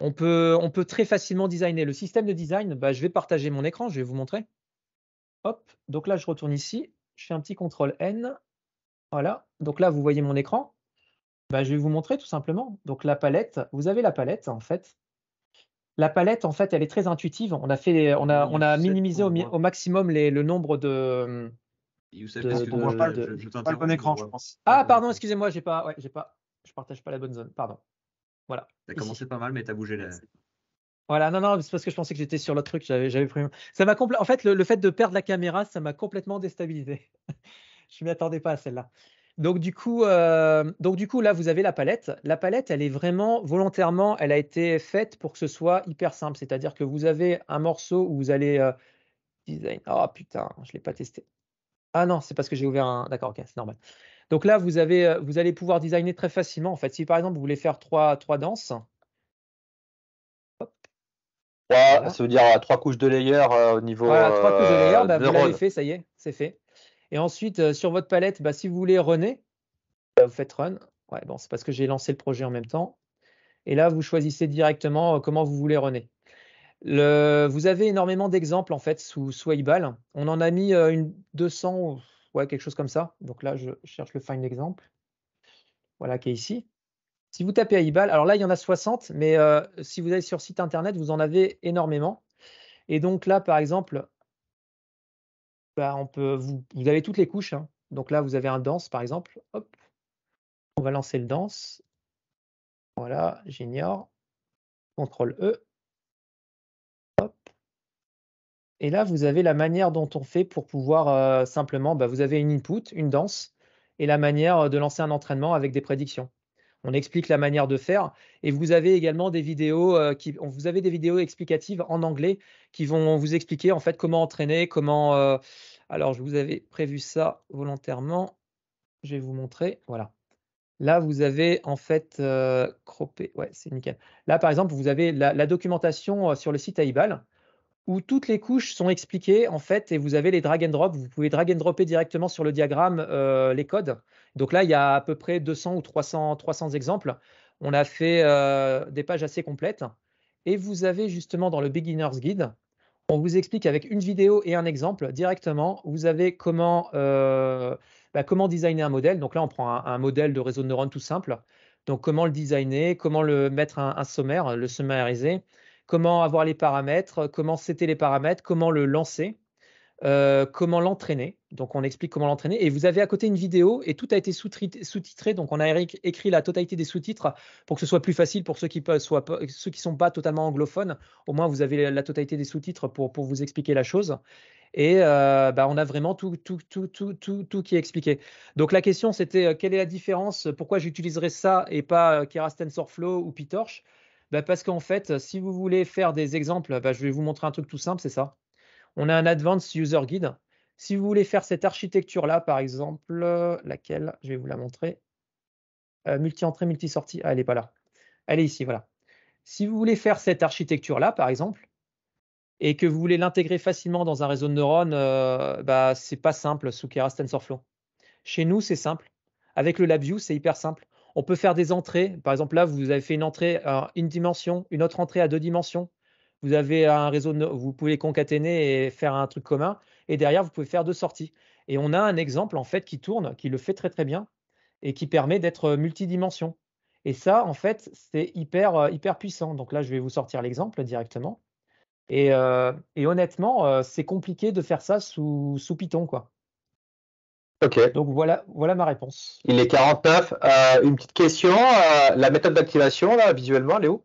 On peut très facilement designer. Le système de design, bah, je vais partager mon écran, je vais vous montrer. Hop, donc là, je retourne ici, je fais un petit CTRL N. Voilà, donc là, vous voyez mon écran. Bah, je vais vous montrer tout simplement. Donc la palette, vous avez la palette en fait. La palette, en fait, elle est très intuitive. On a minimisé au maximum le nombre de. Youssef, parce que moi, je pas le bon écran, je pense. Ah, pardon, excusez-moi, je partage pas la bonne zone. Pardon. Voilà. T'as commencé pas mal, mais t'as bougé là. Voilà, non, c'est parce que je pensais que j'étais sur l'autre truc. J'avais pris. En fait, le fait de perdre la caméra, ça m'a complètement déstabilisé. Je m'y attendais pas à celle-là. Donc du coup, là, vous avez la palette. La palette, elle est vraiment volontairement, elle a été faite pour que ce soit hyper simple. C'est-à-dire que vous avez un morceau où vous allez design. Oh putain, je l'ai pas testé. Ah non, c'est parce que j'ai ouvert un. D'accord, ok, c'est normal. Donc là, vous allez pouvoir designer très facilement. En fait, si par exemple vous voulez faire trois danses. Hop. Voilà. Ça veut dire 3 couches de layer au niveau. Voilà, 3 couches de layer. Bah, vous l'avez fait, ça y est, c'est fait. Et ensuite, sur votre palette, bah, si vous voulez runner, vous faites run. Ouais, bon, c'est parce que j'ai lancé le projet en même temps. Et là, vous choisissez directement comment vous voulez runner. Vous avez énormément d'exemples en fait sous Eibal. On en a mis une 200, ouais, quelque chose comme ça. Donc là, je cherche le find exemple. Voilà, qui est ici. Si vous tapez Eibal, alors là, il y en a 60, mais si vous allez sur site internet, vous en avez énormément. Et donc là, par exemple, bah, vous avez toutes les couches. Hein. Donc là, vous avez un danse, par exemple. Hop, on va lancer le danse. Voilà, j'ignore. CTRL E. Hop. Et là, vous avez la manière dont on fait pour pouvoir simplement, bah, vous avez une input, une danse, et la manière de lancer un entraînement avec des prédictions. On explique la manière de faire, et vous avez également des vidéos vous avez des vidéos explicatives en anglais qui vont vous expliquer en fait comment entraîner, comment. Alors, je vous avais prévu ça volontairement. Je vais vous montrer. Voilà. Là, vous avez en fait croppé. Ouais, c'est nickel. Là, par exemple, vous avez la documentation sur le site Eibal où toutes les couches sont expliquées en fait, et vous avez les drag and drop. Vous pouvez drag and dropper directement sur le diagramme les codes. Donc là, il y a à peu près 200 ou 300 exemples. On a fait des pages assez complètes. Et vous avez justement dans le Beginner's Guide, on vous explique avec une vidéo et un exemple directement. Vous avez comment designer un modèle. Donc là, on prend un modèle de réseau de neurones tout simple. Donc comment le designer, comment le mettre un sommaire, le summariser, comment avoir les paramètres, comment setter les paramètres, comment le lancer, comment l'entraîner. Donc on explique comment l'entraîner. Et vous avez à côté une vidéo et tout a été sous-titré. Donc on a écrit la totalité des sous-titres pour que ce soit plus facile pour ceux qui ne sont pas totalement anglophones. Au moins vous avez la totalité des sous-titres pour vous expliquer la chose. Et on a vraiment tout qui est expliqué. Donc la question c'était quelle est la différence, pourquoi j'utiliserais ça et pas Keras TensorFlow ou PyTorch. Parce qu'en fait, si vous voulez faire des exemples, je vais vous montrer un truc tout simple, c'est ça. On a un Advanced User Guide. Si vous voulez faire cette architecture-là, par exemple, laquelle? Je vais vous la montrer. Multi-entrée, multi-sortie. Ah, elle n'est pas là. Elle est ici, voilà. Si vous voulez faire cette architecture-là, par exemple, et que vous voulez l'intégrer facilement dans un réseau de neurones, c'est pas simple sous Keras TensorFlow. Chez nous, c'est simple. Avec le LabVIEW, c'est hyper simple. On peut faire des entrées. Par exemple, là, vous avez fait une entrée à une dimension, une autre entrée à 2 dimensions. Vous avez un réseau, vous pouvez concaténer et faire un truc commun. Et derrière, vous pouvez faire 2 sorties. Et on a un exemple en fait qui tourne, qui le fait très très bien et qui permet d'être multidimension. Et ça, en fait, c'est hyper puissant. Donc là, je vais vous sortir l'exemple directement. Et honnêtement, c'est compliqué de faire ça sous Python, quoi. Ok. Donc voilà ma réponse. Il est 49. Une petite question. La méthode d'activation, là, visuellement, elle est où?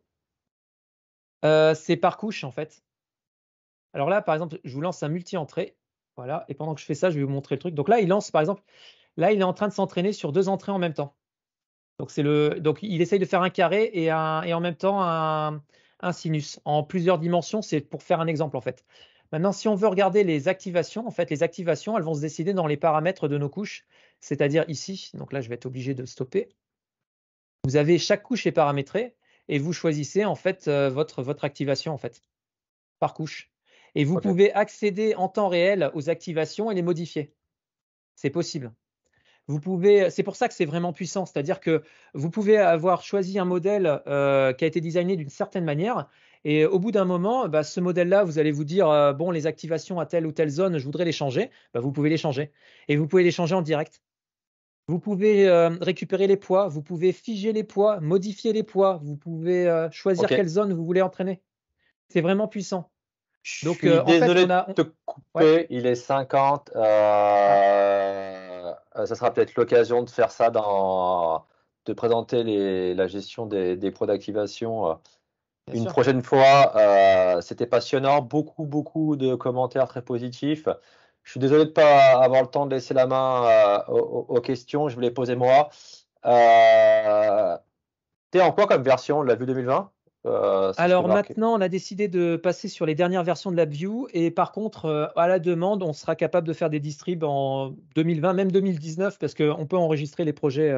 C'est par couche, en fait. Alors là, par exemple, je vous lance un multi-entrée. Voilà. Et pendant que je fais ça, je vais vous montrer le truc. Donc là, il lance, par exemple, là, il est en train de s'entraîner sur 2 entrées en même temps. Donc il essaye de faire un carré et en même temps un sinus en plusieurs dimensions. C'est pour faire un exemple, en fait. Maintenant, si on veut regarder les activations, en fait, les activations, elles vont se décider dans les paramètres de nos couches, c'est-à-dire ici. Donc là, je vais être obligé de stopper. Vous avez chaque couche est paramétrée et vous choisissez en fait votre activation en fait par couche. Et vous Ok. pouvez accéder en temps réel aux activations et les modifier. C'est possible. C'est pour ça que c'est vraiment puissant, c'est-à-dire que vous pouvez avoir choisi un modèle qui a été designé d'une certaine manière, et au bout d'un moment, ce modèle-là, vous allez vous dire bon, les activations à telle ou telle zone, je voudrais les changer. Vous pouvez les changer, et vous pouvez les changer en direct. Vous pouvez récupérer les poids, vous pouvez figer les poids, modifier les poids, vous pouvez choisir Ok. quelle zone vous voulez entraîner. C'est vraiment puissant. Je Donc, suis en fait, désolé on de a. te Ouais. couper, il est 50. Ah, Ça sera peut-être l'occasion de faire ça de présenter la gestion des pots d'activation bien une sûr. prochaine fois. C'était passionnant, beaucoup de commentaires très positifs. Je suis désolé de ne pas avoir le temps de laisser la main aux questions, je voulais poser moi. T'es en quoi comme version de la vue 2020? Si je peux Alors marquer. maintenant, on a décidé de passer sur les dernières versions de LabVIEW et par contre, à la demande, on sera capable de faire des distribs en 2020, même 2019, parce qu'on peut enregistrer les projets.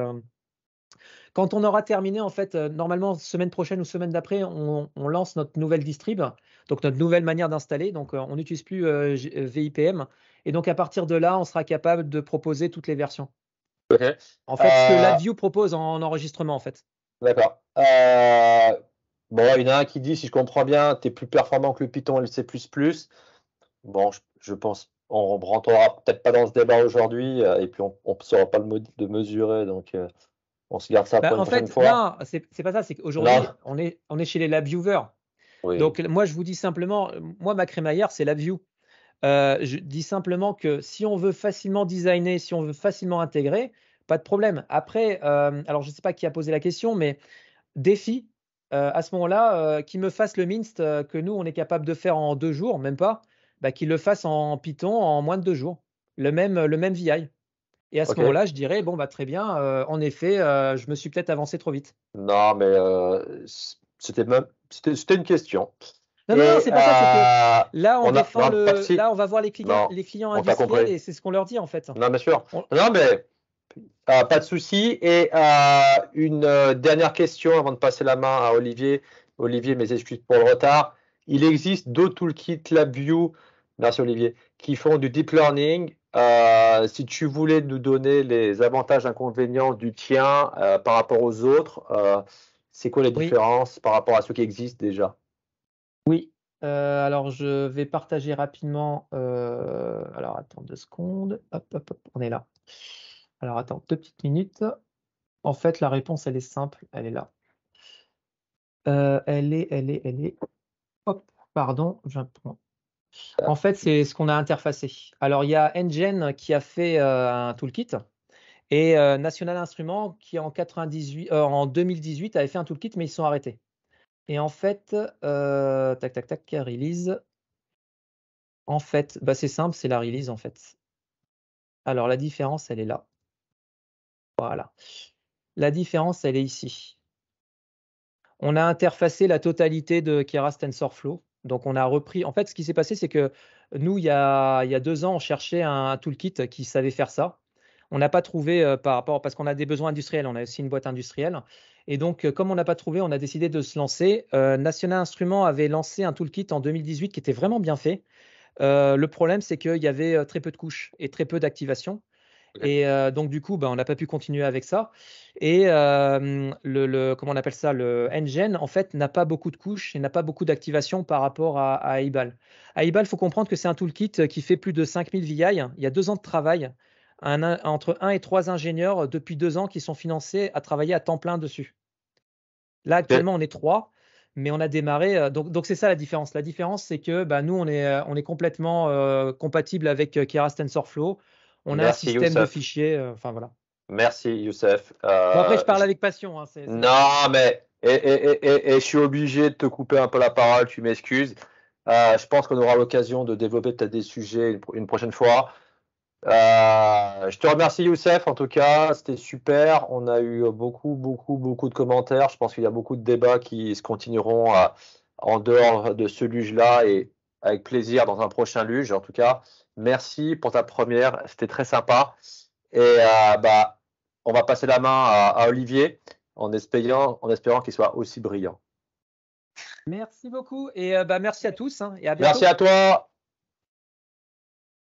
Quand on aura terminé, en fait, normalement, semaine prochaine ou semaine d'après, on lance notre nouvelle distrib, donc notre nouvelle manière d'installer. Donc, on n'utilise plus VIPM. Et donc, à partir de là, on sera capable de proposer toutes les versions. Ok. En fait, ce que LabVIEW propose en enregistrement, en fait. D'accord. Bon, il y en a un qui dit, si je comprends bien, tu es plus performant que le Python et le C++. Bon, je pense, on ne rentrera peut-être pas dans ce débat aujourd'hui, et puis on ne saura pas de mesurer, donc on se garde ça pour une En prochaine fait, fois. non, c'est pas ça. C'est qu'aujourd'hui, Non, on est chez les LabViewers. oui, Donc, moi, je vous dis simplement, moi, ma crémaillère, c'est LabVIEW. Je dis simplement que si on veut facilement designer, si on veut facilement intégrer, pas de problème. Après, alors je ne sais pas qui a posé la question, mais défi, à ce moment-là, qu'il me fasse le Minst que nous, on est capable de faire en 2 jours, même pas, qu'il le fasse en Python en moins de 2 jours, le même VI. Et à ce ok. moment-là, je dirais, bon, très bien, en effet, je me suis peut-être avancé trop vite. Non, mais c'était une question. Non, non, non, Et c'est pas ça, c'est que là, on défend non, pas de si. là, on va voir Non, les clients on t'a industriels compris. et c'est ce qu'on leur dit en fait. Non, bien sûr. On- Non, mais pas de souci. Et une dernière question avant de passer la main à Olivier. Olivier, mes excuses pour le retard. Il existe d'autres toolkits LabVIEW, merci Olivier, qui font du deep learning. Si tu voulais nous donner les avantages et inconvénients du tien par rapport aux autres, c'est quoi les Oui, différences par rapport à ceux qui existent déjà? oui. Alors, je vais partager rapidement. Alors, attends 2 secondes. Hop, hop, hop, on est là. Alors, attends 2 petites minutes. En fait, la réponse, elle est simple. Elle est là. Elle est. Hop, pardon. En fait, c'est ce qu'on a interfacé. Alors, il y a NGen qui a fait un toolkit et National Instruments qui, en 2018, avait fait un toolkit, mais ils sont arrêtés. Et en fait, tac, tac, tac, release. En fait, c'est simple, c'est la release en fait. Alors la différence, elle est là. Voilà. La différence, elle est ici. On a interfacé la totalité de Keras TensorFlow. Donc, on a repris. En fait, ce qui s'est passé, c'est que nous, il y a 2 ans, on cherchait un toolkit qui savait faire ça. On n'a pas trouvé parce qu'on a des besoins industriels. On a aussi une boîte industrielle. Et donc, comme on n'a pas trouvé, on a décidé de se lancer. National Instruments avait lancé un toolkit en 2018 qui était vraiment bien fait. Le problème, c'est qu'il y avait très peu de couches et très peu d'activation. Et donc, du coup, on n'a pas pu continuer avec ça. Et comment on appelle ça, le Ngen, en fait, n'a pas beaucoup de couches et n'a pas beaucoup d'activation par rapport à Eibal. Eibal, il faut comprendre que c'est un toolkit qui fait plus de 5000 VI. Il y a 2 ans de travail, entre 1 et 3 ingénieurs depuis 2 ans qui sont financés à travailler à temps plein dessus. Là, actuellement, on est 3, mais on a démarré. Donc c'est ça la différence. La différence, c'est que nous, on est complètement compatible avec Keras TensorFlow. On a un Merci système de Youssef. fichiers. Enfin, voilà. Merci Youssef. Bon, après, je parle avec passion. Hein, Non, mais je suis obligé de te couper un peu la parole, tu m'excuses. Je pense qu'on aura l'occasion de développer peut-être des sujets une prochaine fois. Je te remercie Youssef, en tout cas, c'était super. On a eu beaucoup de commentaires. Je pense qu'il y a beaucoup de débats qui se continueront en dehors de ce luge-là et avec plaisir dans un prochain luge. En tout cas, merci pour ta première, c'était très sympa. Et on va passer la main à Olivier en espérant qu'il soit aussi brillant. Merci beaucoup et merci à tous hein, et à Merci bientôt. à toi.